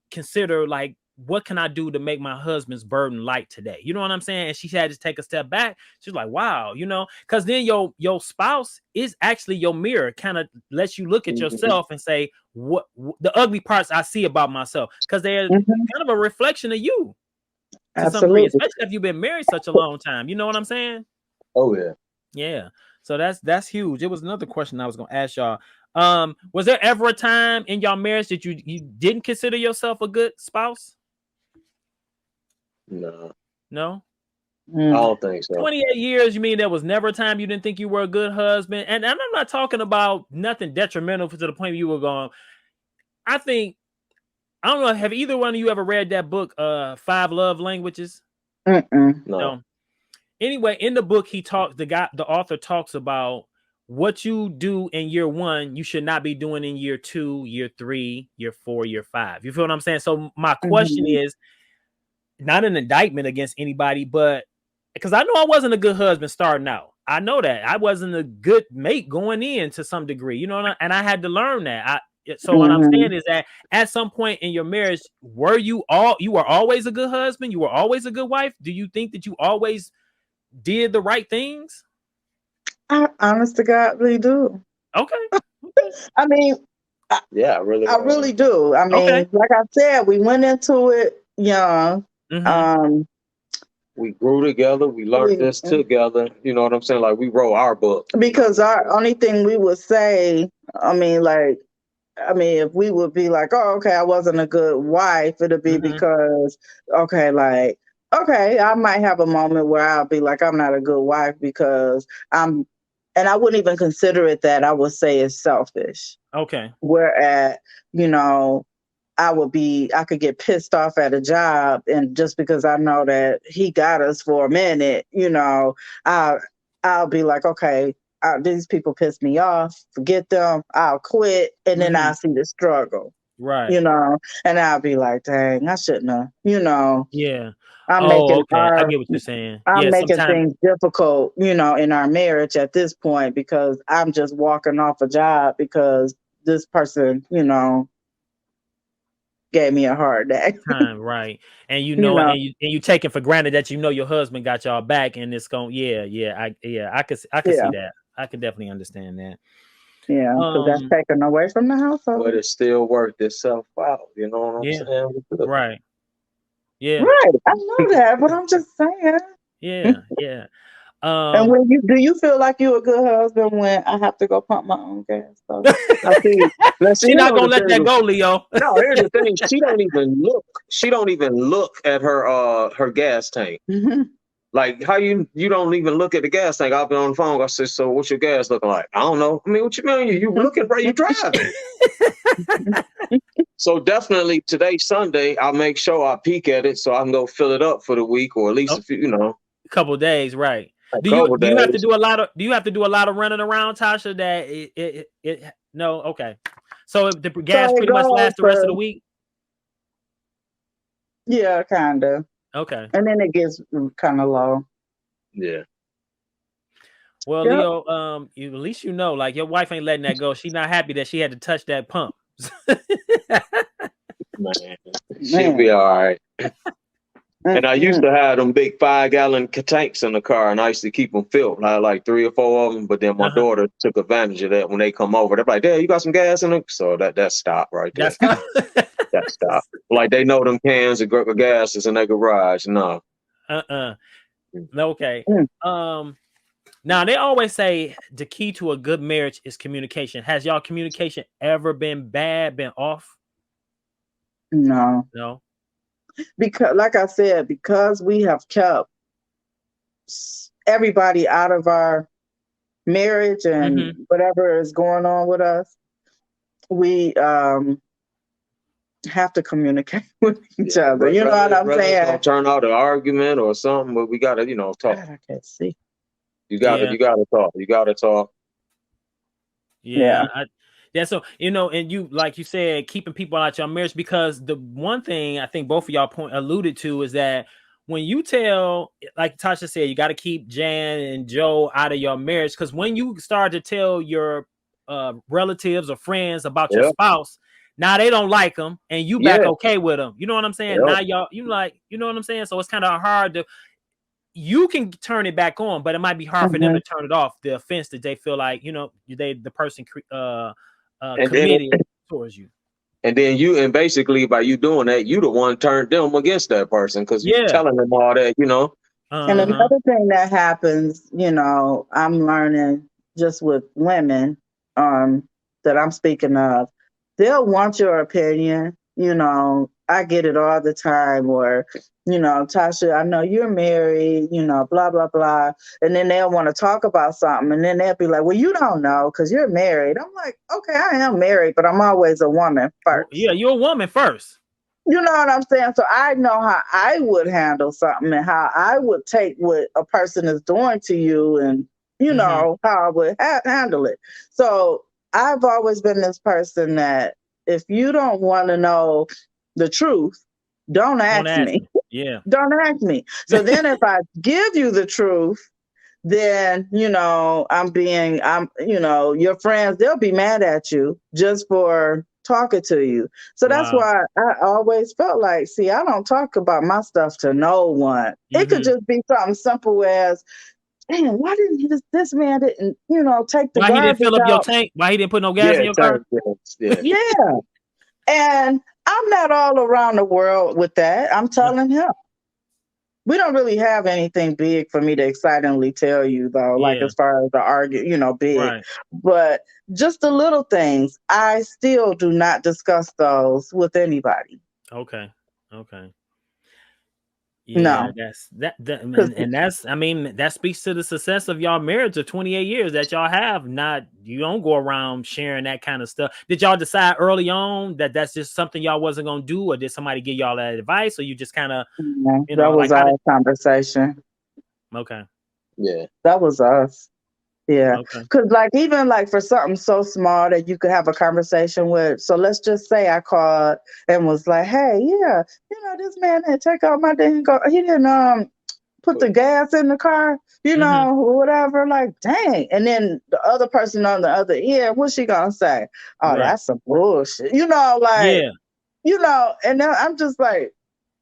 consider, like, what can I do to make my husband's burden light today? You know what I'm saying? And she had to take a step back. She's like, wow, you know, because then your spouse is actually your mirror, kind of lets you look at yourself and say, what the ugly parts I see about myself, because they're kind of a reflection of you to some degree, especially if you've been married such a long time. You know what I'm saying? Oh yeah. Yeah. So that's huge. It was another question I was gonna ask y'all. Was there ever a time in y'all marriage that you didn't consider yourself a good spouse? No? I don't think so. 28 years, you mean there was never a time you didn't think you were a good husband? And I'm not talking about nothing detrimental to the point where you were going. I don't know, have either one of you ever read that book, 5 Love Languages? No. Anyway, in the book, the author talks about what you do in year 1, you should not be doing in year 2, year 3, year 4, year 5. You feel what I'm saying? So my question is, not an indictment against anybody, but because I know I wasn't a good husband starting out. I know that I wasn't a good mate going in to some degree, you know, and I had to learn that. So what I'm saying is that at some point in your marriage, you were always a good husband? You were always a good wife? Do you think that you always did the right things? I honest to God really do. Okay. Okay. I mean, Yeah, I really do. I Okay. mean, like I said, we went into it young. Mm-hmm. Um, we grew together. We learned we this together. You know what I'm saying? Like we wrote our book. because our only thing we would say, I mean, like, I mean, if we would be like, oh, okay, I wasn't a good wife, it'd be Mm-hmm. because, okay, like, okay, I might have a moment where I'll be like, I'm not a good wife because I'm, and I wouldn't even consider it that. I would say it's selfish. Okay. Whereas, you know, I could get pissed off at a job, and just because I know that he got us for a minute, I I'll be like, okay, these people piss me off. Forget them. I'll quit, and then Mm-hmm. I'll see the struggle, Right. and I'll be like, dang, I shouldn't have. Yeah. I'm Oh, making okay. I get what you're saying. I'm Yeah. making Sometimes. things difficult, in our marriage at this point because I'm just walking off a job because this person, gave me a hard day. Time, right? And you know, and you take it for granted that your husband got y'all back, and it's going, I could see yeah. that. I could definitely understand that. Yeah, because that's Um, taken away from the But household. it still worked itself out. You know what I'm yeah, saying? right, yeah, Right. I know that, but I'm just saying. yeah, yeah. And Um, when do you feel like you're a good husband when I have to go pump my own gas? So, I see. Let's see. she You not know gonna the let that thing. go, Leo. No, here's the thing. She don't even look. She don't even look at her gas tank. Like how you don't even look at the gas tank. I'll be on the phone. I say, so what's your gas looking like? I don't know. I mean, what you mean? You looking right? You driving? So definitely today Sunday, I'll make sure I peek at it so I can go fill it up for the week or at least Oh, a few, a couple of days, right? a couple Do you have to days. do a lot of running around, Tasha? That no, okay. So if the gas so it pretty much goes lasts the rest of for, the week. yeah, kind of. Okay. And then it gets kind of low. Yeah. Well, Yep. Leo, at least like your wife ain't letting that go. She's not happy that she had to touch that pump. Man, she'll Man. be all right. And I used Mm-mm. to have them big 5-gallon tanks in the car, and I used to keep them filled. I had like 3 or 4 of them, but then my Uh-huh. daughter took advantage of that when they come over. They're like, "Dad, you got some gas in it?" So that stopped right there. That's how. That stopped. Like they know them cans of gas is in their garage. No. uh-uh. Okay. Mm. Now they always say the key to a good marriage is communication. Has y'all communication ever been bad, been off? No. No. Because, like I said, because we have kept everybody out of our marriage and Mm-hmm. whatever is going on with us, we have to communicate with each other. You know what I'm Whether it's gonna saying? turn out an argument or something, but we gotta, talk. God, I can't see. Yeah. You gotta talk. You gotta talk. Yeah. Yeah. So and you like you said, keeping people out your marriage, because the one thing I think both of y'all alluded to is that when you tell, like Tasha said, you got to keep Jan and Joe out of your marriage, because when you start to tell your relatives or friends about your Yeah. spouse, now they don't like them, and you back Yeah. okay with them. You know what I'm saying? Yeah. Now y'all, you know what I'm saying? So it's kind of hard to. You can turn it back on, but it might be hard for them Hmm. to turn it off. The offense that they feel like, the person And then committed towards you. and then basically by you doing that, you the one turned them against that person because you Yeah. telling them all that. And Uh-huh. another thing that happens, I'm learning just with women, that I'm speaking of, they'll want your opinion. I get it all the time, or, Tasha, I know you're married, blah, blah, blah. And then they'll want to talk about something. And then they'll be like, well, you don't know because you're married. I'm like, okay, I am married, but I'm always a woman Well, first. yeah, you're a woman first. You know what I'm saying? So I know how I would handle something and how I would take what a person is doing to you, and, Mm-hmm. how I would handle it. So I've always been this person that if you don't want to know the truth, don't Don't ask ask me. me. Yeah. Don't ask me. So then if I give you the truth, then your friends, they'll be mad at you just for talking to you. So that's Wow. why I always felt like, see, I don't talk about my stuff to no one. It could Mm-hmm. just be something simple as, damn, why didn't this man didn't, take the Why he didn't garbage fill up your out? tank? Why he didn't put no gas Yeah, in your car? yeah. Yeah. And I'm not all around the world with that. I'm telling him. We don't really have anything big for me to excitingly tell you though, like Yeah, as far as the argue, big. right. But just the little things, I still do not discuss those with anybody. Okay. Okay. Yeah, No. that's that Because and that's I mean, that speaks to the success of y'all marriage of 28 years that y'all have. Not you don't go around sharing that kind of stuff. Did y'all decide early on that that's just something y'all wasn't gonna do, or did somebody give y'all that advice, or you just kind of, that was like how did our conversation. okay. Yeah. That was us. Yeah. Okay. Because, like, even like for something so small that you could have a conversation with. So let's just say I called and was like, hey, yeah, this man didn't take out my didn't go, he didn't put the gas in the car, Mm-hmm. whatever. Like, dang. And then the other person on the other ear, what's she gonna say? Oh, Right. that's some bullshit. Like, Yeah. and then I'm just like,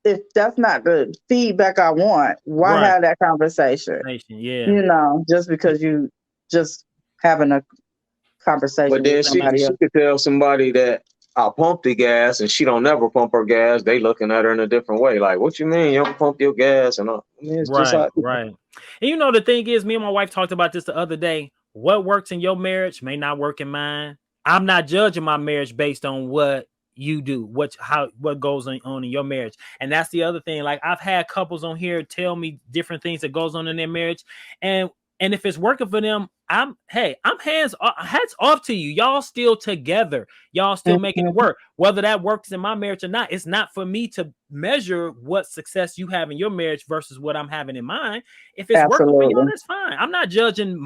if that's not the feedback I want, why Right. have that conversation? Yeah. Just because you just having a But conversation with then somebody she else. could tell somebody that I pump the gas and she don't never pump her gas. They looking at her in a different way. Like, what you mean you don't pump your gas? And all. I mean, it's just Right. how. Right. And the thing is, me and my wife talked about this the other day. What works in your marriage may not work in mine. I'm not judging my marriage based on what you do, what goes on in your marriage. And that's the other thing. Like I've had couples on here tell me different things that goes on in their marriage. And if it's working for them, I'm hats off to you. Y'all still together. Y'all still making it Mhm. work. Whether that works in my marriage or not, it's not for me to measure what success you have in your marriage versus what I'm having in mine. If it's working for y'all, Absolutely. that's fine. I'm not judging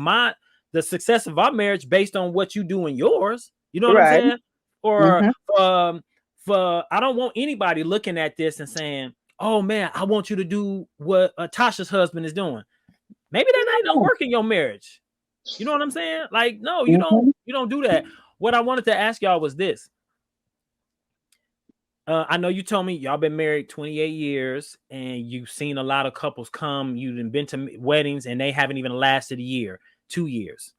the success of our marriage based on what you do in yours. You know what I'm Right. saying? Or Hmm. for I don't want anybody looking at this and saying, "Oh man, I want you to do what Tasha's husband is doing." Maybe that ain't gonna work in your marriage. You know what I'm saying? Like, no, you don't. Hmm. You don't do that. What I wanted to ask y'all was this. I know you told me y'all been married 28 years and you've seen a lot of couples come. You've been to weddings and they haven't even lasted a year, 2 years.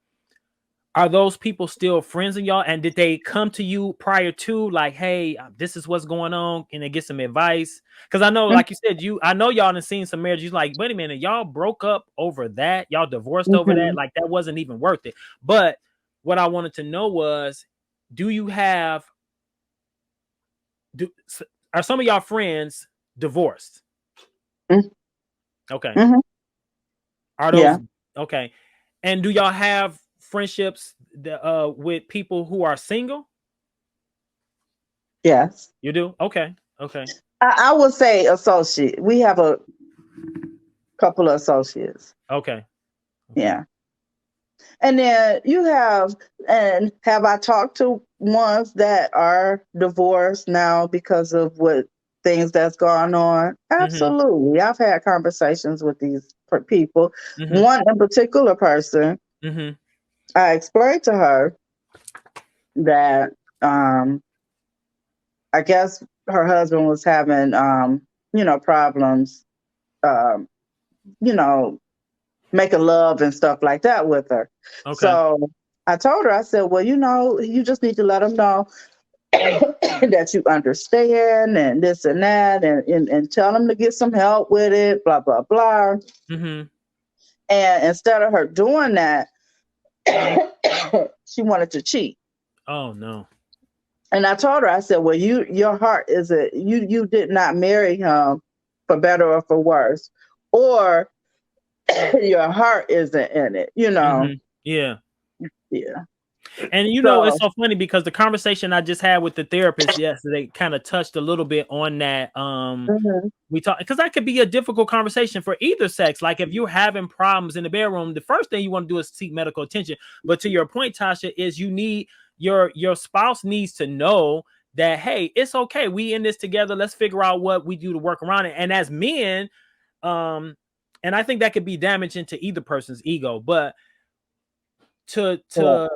Are those people still friends of y'all? And did they come to you prior to like, hey, this is what's going on? Can they get some advice? Because I know, like you said, I know y'all done seen some marriages. Like, wait a minute, y'all broke up over that. Y'all divorced over that. Hmm. Like that wasn't even worth it. But what I wanted to know was, do you have do are some of y'all friends divorced? Okay. Hmm. Are those Yeah. okay? And do y'all have friendships with people who are single? Yes. You do? Okay. Okay. I would say associate. We have a couple of associates. Okay. Okay. Yeah. And then and have I talked to ones that are divorced now because of what things that's gone on? Mm-hmm. Absolutely. I've had conversations with these people. Mm-hmm. One in particular person, Mm-hmm. I explained to her that I guess her husband was having problems um, you know, making love and stuff like that with her. Okay. So I told her, I said, well, you just need to let him know that you understand and this and that and tell him to get some help with it, blah, blah, blah. Mm-hmm. And instead of her doing that, she wanted to cheat. Oh no. And I told her, I said, well, your heart is you did not marry him for better or for worse, or your heart isn't in it. Mm-hmm. Yeah. Yeah. And it's So, so funny because the conversation I just had with the therapist yesterday kind of touched a little bit on that. mhm, We talk because that could be a difficult conversation for either sex. Like if you're having problems in the bedroom, the first thing you want to do is seek medical attention. But to your point, Tasha, is you need your spouse needs to know that hey, it's okay. We in this together. Let's figure out what we do to work around it. And as men, um, and I think that could be damaging to either person's ego. But to yeah, to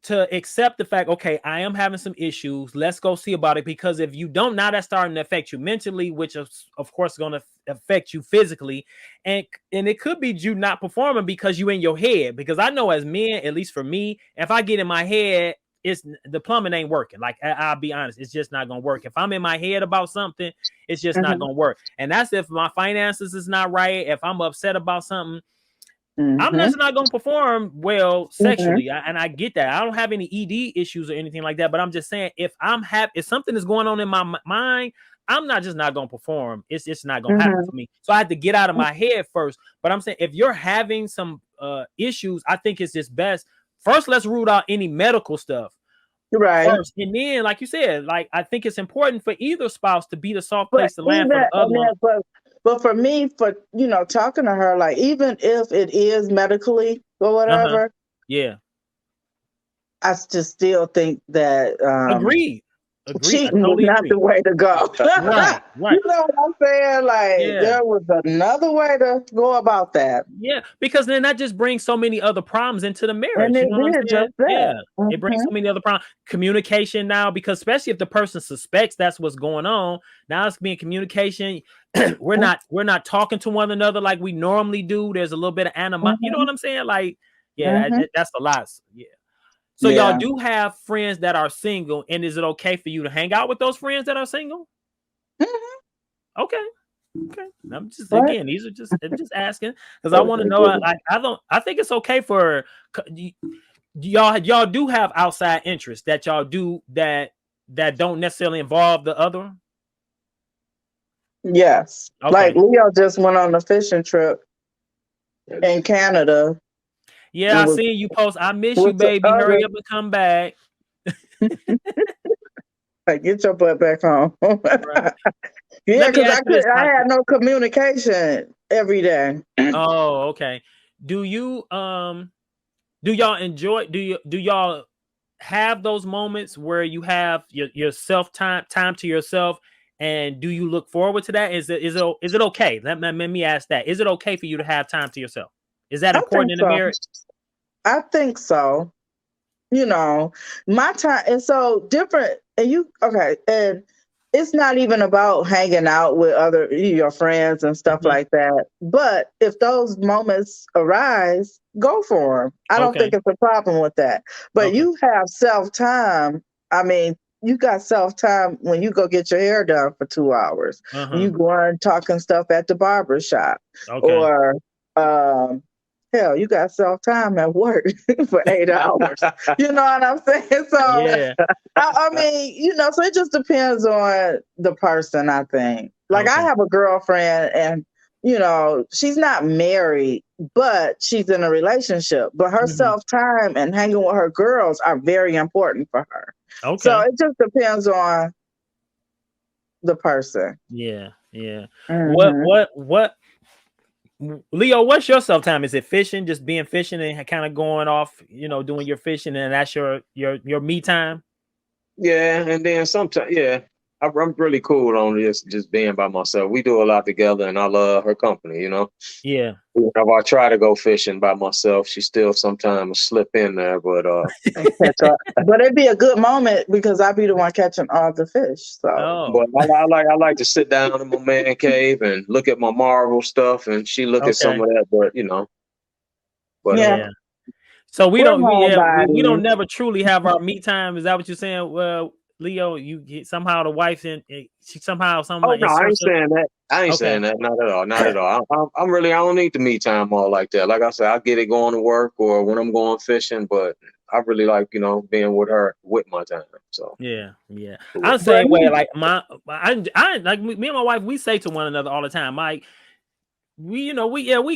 to accept the fact, okay, I am having some issues. Let's go see about it. Because if you don't, now that's starting to affect you mentally, which is, of course, going to affect you physically. And it could be you not performing because you in your head. Because I know as men, at least for me, if I get in my head, it's the plumbing ain't working. Like I'll be honest, it's just not gonna work. If I'm in my head about something, it's just not gonna work. And that's if my finances is not right. If I'm upset about something, I'm just not going to perform well sexually. And I get that. I don't have any ED issues or anything like that. But I'm just saying, if if something is going on in my mind, I'm not going to perform. It's just not going to happen for me. So I had to get out of my head first. But I'm saying, if you're having some issues, I think it's just best. First, let's rule out any medical stuff. Right. First. And then, like you said, like I think it's important for either spouse to be the soft place to land for the other one. But for me, talking to her, like, even if it is medically or whatever, yeah, I just still think that agreed. Cheating was not the way to go. Right. You know what I'm saying? Like, there was another way to go about that. Yeah, because then that just brings so many other problems into the marriage. You know what I'm saying? Yeah, it brings so many other problems. Communication now, because especially if the person suspects that's what's going on, now it's being communication. we're not talking to one another like we normally do. There's a little bit of animosity. You know what I'm saying? Like, that's a lot. Yeah. So y'all do have friends that are single, and is it okay for you to hang out with those friends that are single? Okay. I'm just again, I'm just asking because I want to know. I think it's okay for y'all do have outside interests that y'all do that don't necessarily involve the other. Yes, like Leo just went on a fishing trip in Canada. Yeah, I seen you post. I miss you, baby. Hurry up and come back. Like, get your butt back home. Right. Yeah, because I had no communication every day. Oh, okay. Do y'all enjoy? Do y'all have those moments where you have your self time to yourself? And do you look forward to that? Is it okay? Let me ask that. Is it okay for you to have time to yourself? Is that important in the marriage? I think so. You know, my time is so different. And and it's not even about hanging out with your friends and stuff like that. But if those moments arise, go for them. I don't think it's a problem with that. But you have self-time. I mean, you got self-time when you go get your hair done for 2 hours. When you go on talking stuff at the barber shop. Or hell, you got self-time at work for 8 hours. You know what I'm saying? So, I mean, so it just depends on the person, I think. Like, I have a girlfriend and, she's not married, but she's in a relationship. But her self-time and hanging with her girls are very important for her. So it just depends on the person. Yeah. What Leo, what's your self time? Is it fishing, just being fishing and kind of going off, doing your fishing, and that's your me time? Yeah, and then sometimes, I'm really cool on just being by myself. We do a lot together, and I love her company. Yeah. If I try to go fishing by myself, she still sometimes slip in there, but but it'd be a good moment because I'd be the one catching all the fish. So, but I like to sit down in my man cave and look at my Marvel stuff, and she look at some of that. But So we don't never truly have our me time. Is that what you're saying? Well, Leo, you somehow the wife and she somehow Oh no, I ain't saying that. I ain't saying that. Not at all. Not at all. I don't need the me time all like that. Like I said, I get it going to work or when I'm going fishing, but I really like being with her with my time. So yeah. I'm the same way. Like I like me and my wife. We say to one another all the time, like. We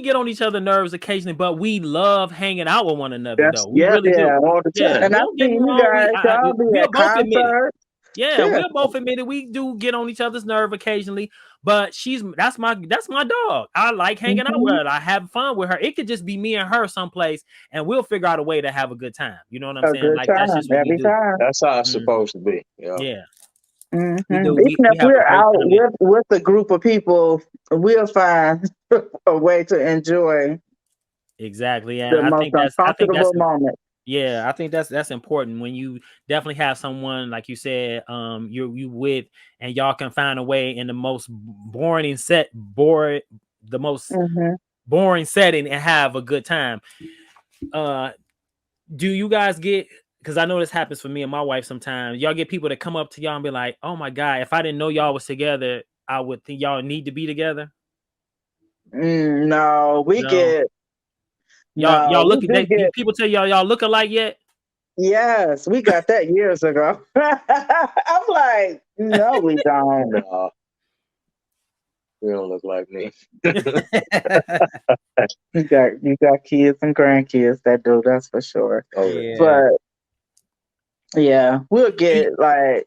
get on each other's nerves occasionally, but we love hanging out with one another. Though we really do all the time. And I've seen you guys. We'll both admit it. We'll both admit it. We do get on each other's nerve occasionally, but that's my dog. I like hanging out with her. I have fun with her. It could just be me and her someplace, and we'll figure out a way to have a good time. You know what I'm saying? Like that's just what we do. That's how it's supposed to be. Yeah. Even if we're out with a group of people, we'll find a way to enjoy exactly. And I think that's moment. Yeah, I think that's important when you definitely have someone like you said, you with, and y'all can find a way in the most the most Mm-hmm. boring setting and have a good time. Uh, do you guys get? Because I know this happens for me and my wife sometimes. Y'all get people that come up to y'all and be like, "Oh my god, if I didn't know y'all was together, I would think y'all need to be together." No, we No, get y'all no, look we at do they get people tell y'all look alike yet? yes, we got that years ago. I'm like, no, we don't. No, you don't look like me. You got kids and grandkids that do, that's for sure. Oh yeah. Yeah. But yeah, we'll Do- get like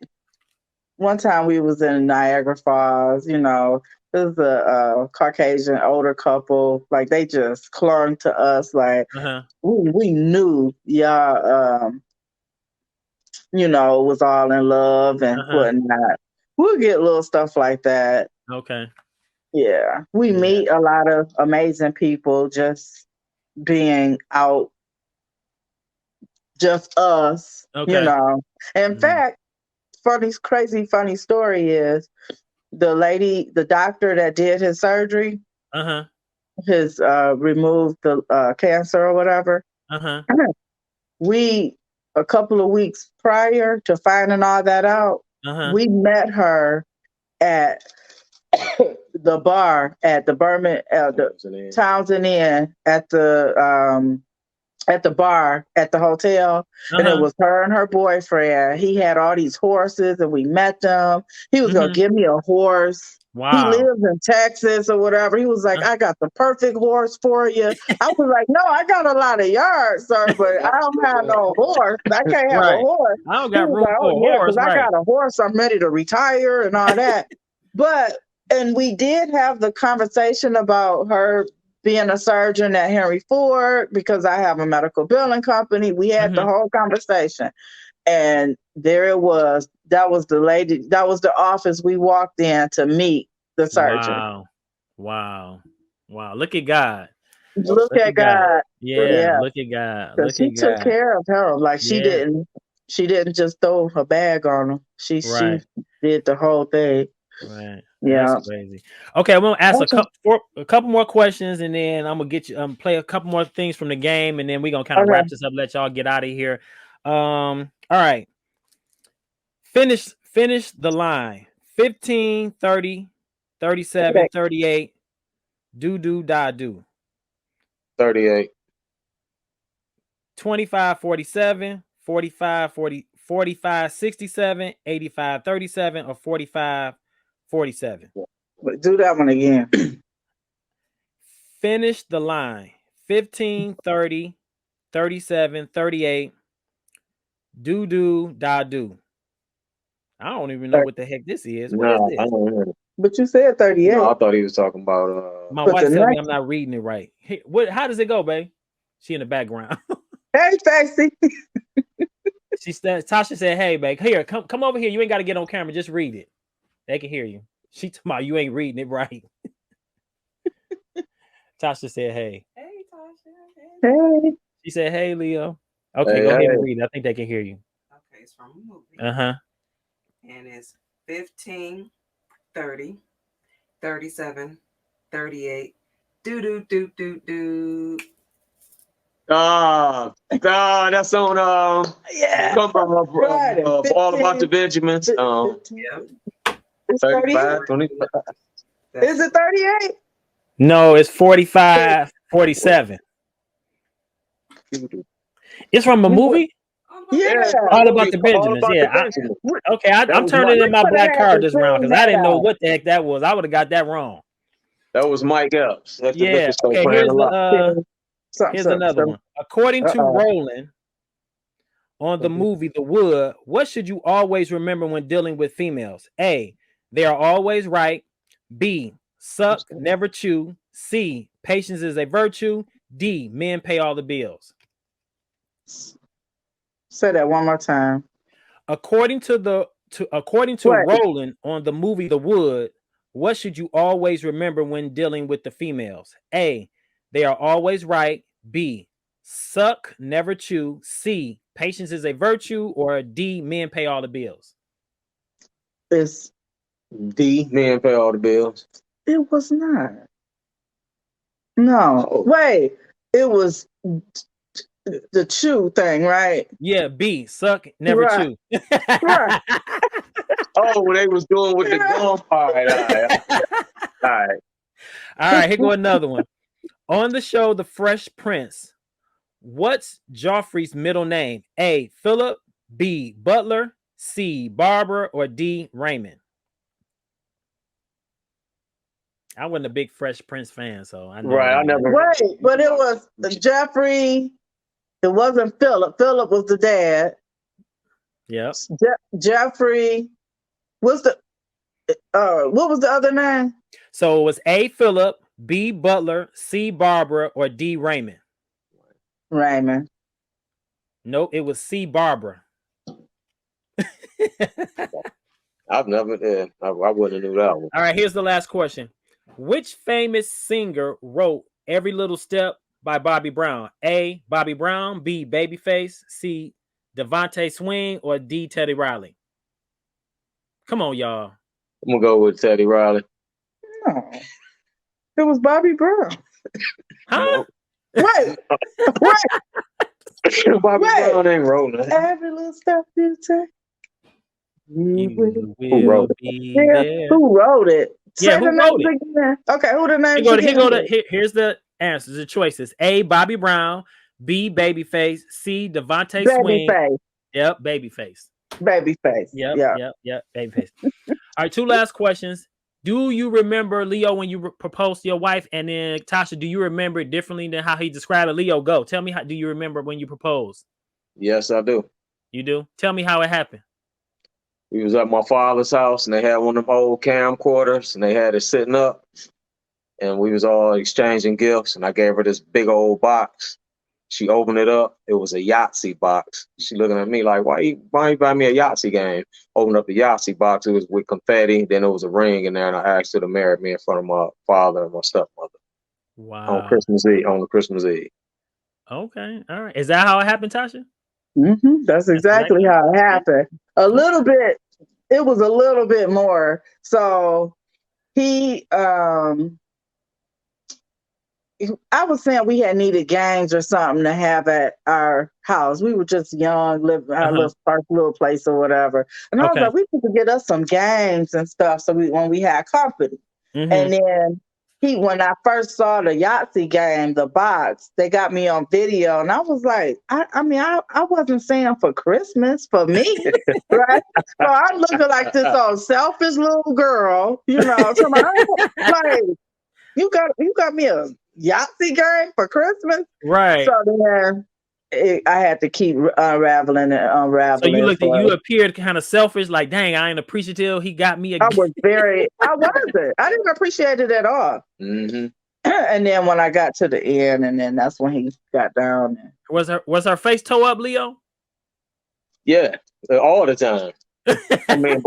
one time we was in Niagara Falls, this is a Caucasian older couple, like they just clung to us like uh-huh. we knew y'all was all in love and Uh-huh. whatnot. We'll get little stuff like that. Okay. Yeah. We Yeah. meet a lot of amazing people just being out, just us. Okay. In Mhm. fact, crazy funny story is the doctor that did his surgery, Uh-huh. his removed the cancer or whatever. Uh-huh. We a couple of weeks prior to finding all that out, Uh-huh. we met her at the bar at the Townsend Inn at the bar at the hotel, and it Uh-huh. was her and her boyfriend. He had all these horses, and we met them. He was gonna Mhm. give me a horse. He Wow. lives in Texas or whatever. He was like, Uh, "I got the perfect horse for you." I was like, "No, I got a lot of yards, sir, but I don't have no horse. I can't have a right. horse." I don't He got was room like, "Oh for a yeah, because horse, I right. got a horse. I'm ready to retire and all that." But and we did have the conversation about her being a surgeon at Henry Ford because I have a medical billing company. We had the Mhm. whole conversation. And there it was. That was the lady, that was the office we walked in to meet the surgeon. Wow. Wow. Wow. Look at God. Look Look at at God. God. Yeah, Yeah. look at God. Because Look at she took God. care of her. Like Yeah. she didn't just throw her bag on him. She Right. did the whole thing. Right. That's Yeah. crazy. Okay, I'm gonna ask Okay. a couple more questions, and then I'm gonna get you play a couple more things from the game, and then we're gonna kind of wrap Okay. this up, let y'all get out of here. All right. Finish the line. 15, 30, 37, Okay. 38. Do da do. 38. 25, 47, 45, 40, 45, 67, 85, 37, or 45, 47. But do that one again. Finish the line. 15, 30, 37, 38. Do da do. I don't even know what the heck this is. What is No, I this? don't hear it. But you said No, 38. I thought he was talking about My But the wife telling me next, I'm not reading it right. Hey, how does it go, babe? She in the background. hey, Stacy. Tasha said, "Hey, babe, here, come over here. You ain't got to get on camera. Just read it. They can hear you." She told me you ain't reading it right. Tasha said, "Hey." Hey, Tasha. Hey. She said, "Hey, Leo." Okay, hey, go ahead and hey. read it. I think they can hear you. Okay, it's from a movie. Uh-huh. And it's 15, 30, 37, 38. Do. That's on Yeah. come from Friday. All About the 15, Benjamins. 15. Yep. It's 38. 35, 25. Is That's it 38? No, it's 45, 47. It's from a movie? oh, my Yeah, Yeah. it's from a All About movie the called All Benjamins. About the Yeah. Benjamins. Okay, That I'm was turning Mike. in my We're black gonna have card to this round clean because I that didn't know out. what the heck that was. I would have got that wrong. That was Mike Epps at the Yeah. liquor store Okay, playing a lot. Something, here's something, another something. one. According to Uh-oh. Roland on the movie The Wood, what should you always remember when dealing with females? A, they are always right. B, suck, never chew. C, patience is a virtue. D, men pay all the bills. Say that one more time. According to What? Roland on the movie The Wood, what should you always remember when dealing with the females? A, they are always right. B, suck, never chew. C, patience is a virtue. Or D, men pay all the bills. It's D, men pay all the bills. it was not. No, wait. It was the chew thing, right? Yeah, B, suck, never Right, chew. right. Oh, what they was doing with the gum. All right. All right, here go another one. On the show The Fresh Prince, what's Joffrey's middle name? A, Philip. B, Butler. C, Barbara. Or D, Raymond. I wasn't a big Fresh Prince fan, so I know. Right, I never. Wait, but it was Jeffrey. It wasn't Philip. Philip was the dad. Yep. Jeffrey. What's the? What was the other name? So it was A, Philip. B, Butler. C, Barbara. Or D, Raymond. Raymond. Nope, it was C, Barbara. I've never did. I wouldn't have knew that one. All right, here's the last question. Which famous singer wrote Every Little Step by Bobby Brown? A, Bobby Brown. B, Babyface. C, Devontae Swing. Or D, Teddy Riley. Come on, y'all. I'm gonna go with Teddy Riley. No, it was Bobby Brown. Huh? Wait. Bobby Brown ain't rolling. Every little step you take. You Who wrote will it? be Yeah, there. who wrote it? Yeah, Say who the wrote names again. Okay, who the names Here's the answers, the choices. A, Bobby Brown. B, Babyface. C, Devontae Swing. Babyface. Yep, Babyface. Babyface. Yep, Babyface. All right, two last questions. Do you remember, Leo, when you proposed to your wife? And then Tasha, do you remember it differently than how he described it? Leo, go. Tell me, how do you remember when you proposed? Yes, I do. You do? Tell me how it happened. We was at my father's house and they had one of them old camcorders and they had it sitting up and we was all exchanging gifts and I gave her this big old box. She opened it up. It was a Yahtzee box. She looking at me like, why you buy me a Yahtzee game? Opened up the Yahtzee box. It was with confetti. Then there was a ring in there and I asked her to marry me in front of my father and my stepmother. Wow. On Christmas Eve. Okay. All right. Is that how it happened, Tasha? Mm-hmm. That's exactly how it happened. A little bit. It was a little bit more. So he, I was saying we had needed games or something to have at our house. We were just young, living our little place or whatever. And I was like, we need to get us some games and stuff. So when we had company, and then when I first saw the Yahtzee game, the box, they got me on video, and I was like, I wasn't saying for Christmas for me, right? So I'm looking like this old selfish little girl, So like, you got me a Yahtzee game for Christmas, right? So then I had to keep unraveling and unraveling. So you appeared kind of selfish, like, dang, I ain't appreciative. He got me. I wasn't. I didn't appreciate it at all. Mm-hmm. And then when I got to the end, and then that's when he got down. Was her face toe up, Leo? Yeah, all the time. I mean,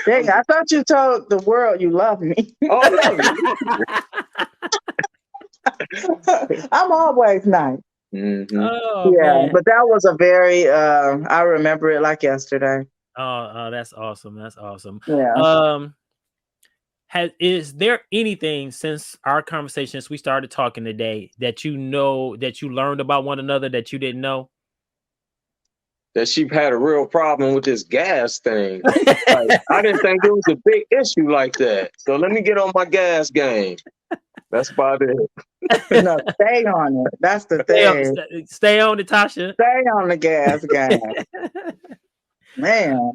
dang, I thought you told the world you love me. Oh, I love you. I'm always nice. Mm-hmm. Oh, yeah, man. but that was a very I remember it like yesterday. Oh, that's awesome. That's awesome. Yeah. Is there anything since our conversations we started talking today that you learned about one another that you didn't know? That she had a real problem with this gas thing. Like, I didn't think it was a big issue like that. So let me get on my gas game. That's about it. No, stay on it. That's the thing. Stay on it, Tasha. Stay on the gas game. Man.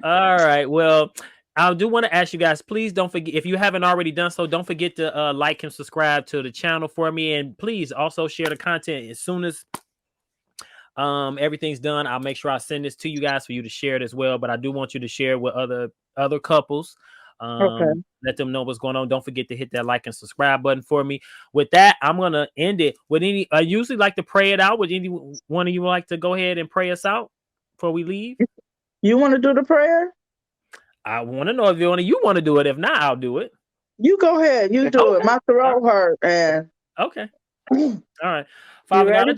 All right. Well, I do want to ask you guys, please don't forget, if you haven't already done so, don't forget to like and subscribe to the channel for me. And please also share the content as soon as everything's done. I'll make sure I send this to you guys for you to share it as well. But I do want you to share with other couples. Let them know what's going on. Don't forget to hit that like and subscribe button for me. With that, I'm gonna end it with I usually like to pray it out. Would any one of you like to go ahead and pray us out before we leave? You want to do the prayer? I want to know if you want to do it. If not, I'll do it. You go ahead. You do it. My throat hurt. And okay. All right. Father God, ready?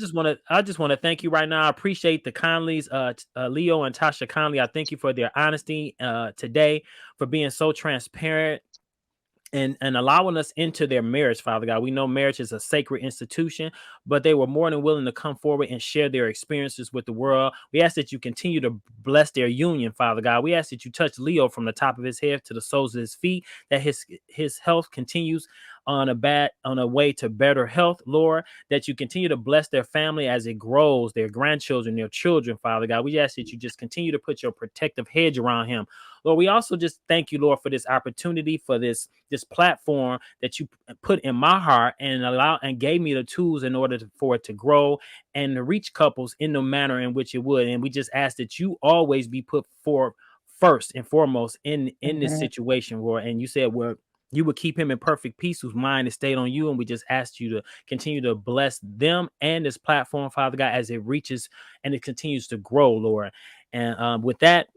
I just want to thank you right now. I appreciate the Conleys, Leo and Tasha Conley. I thank you for their honesty today, for being so transparent and allowing us into their marriage, Father God. We know marriage is a sacred institution, but they were more than willing to come forward and share their experiences with the world. We ask that you continue to bless their union, Father God. We ask that you touch Leo from the top of his head to the soles of his feet, that his health continues on a way to better health, Lord, that you continue to bless their family as it grows, their grandchildren, their children, Father God. We ask that you just continue to put your protective hedge around him. Lord, we also just thank you, Lord, for this opportunity, for this platform that you put in my heart and gave me the tools in order for it to grow and to reach couples in the manner in which it would. And we just ask that you always be put forth first and foremost in this situation, Lord. And you said, well, you would keep him in perfect peace whose mind is stayed on you. And we just asked you to continue to bless them and this platform, Father God, as it reaches and it continues to grow, Lord. And with that,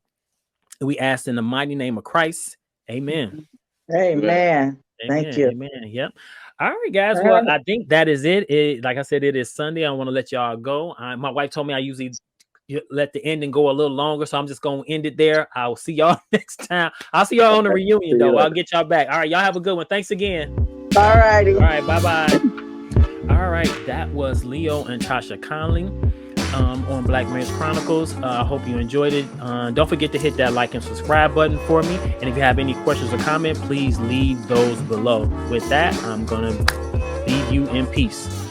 we ask in the mighty name of Christ. Amen. Amen. Thank you. Amen. Yep. All right, guys. All Well, right. I think that is it. Like I said, it is Sunday. I want to let y'all go. My wife told me I usually let the ending go a little longer, so I'm just gonna end it there. I will see y'all next time. I'll see y'all on the reunion, though. I'll get y'all back. All right, y'all have a good one. Thanks again. All righty. All right, bye. All right, that was Leo and Tasha Conley on Black Marriage Chronicles. I hope you enjoyed it. Don't forget to hit that like and subscribe button for me. And if you have any questions or comments, please leave those below. With that, I'm gonna leave you in peace.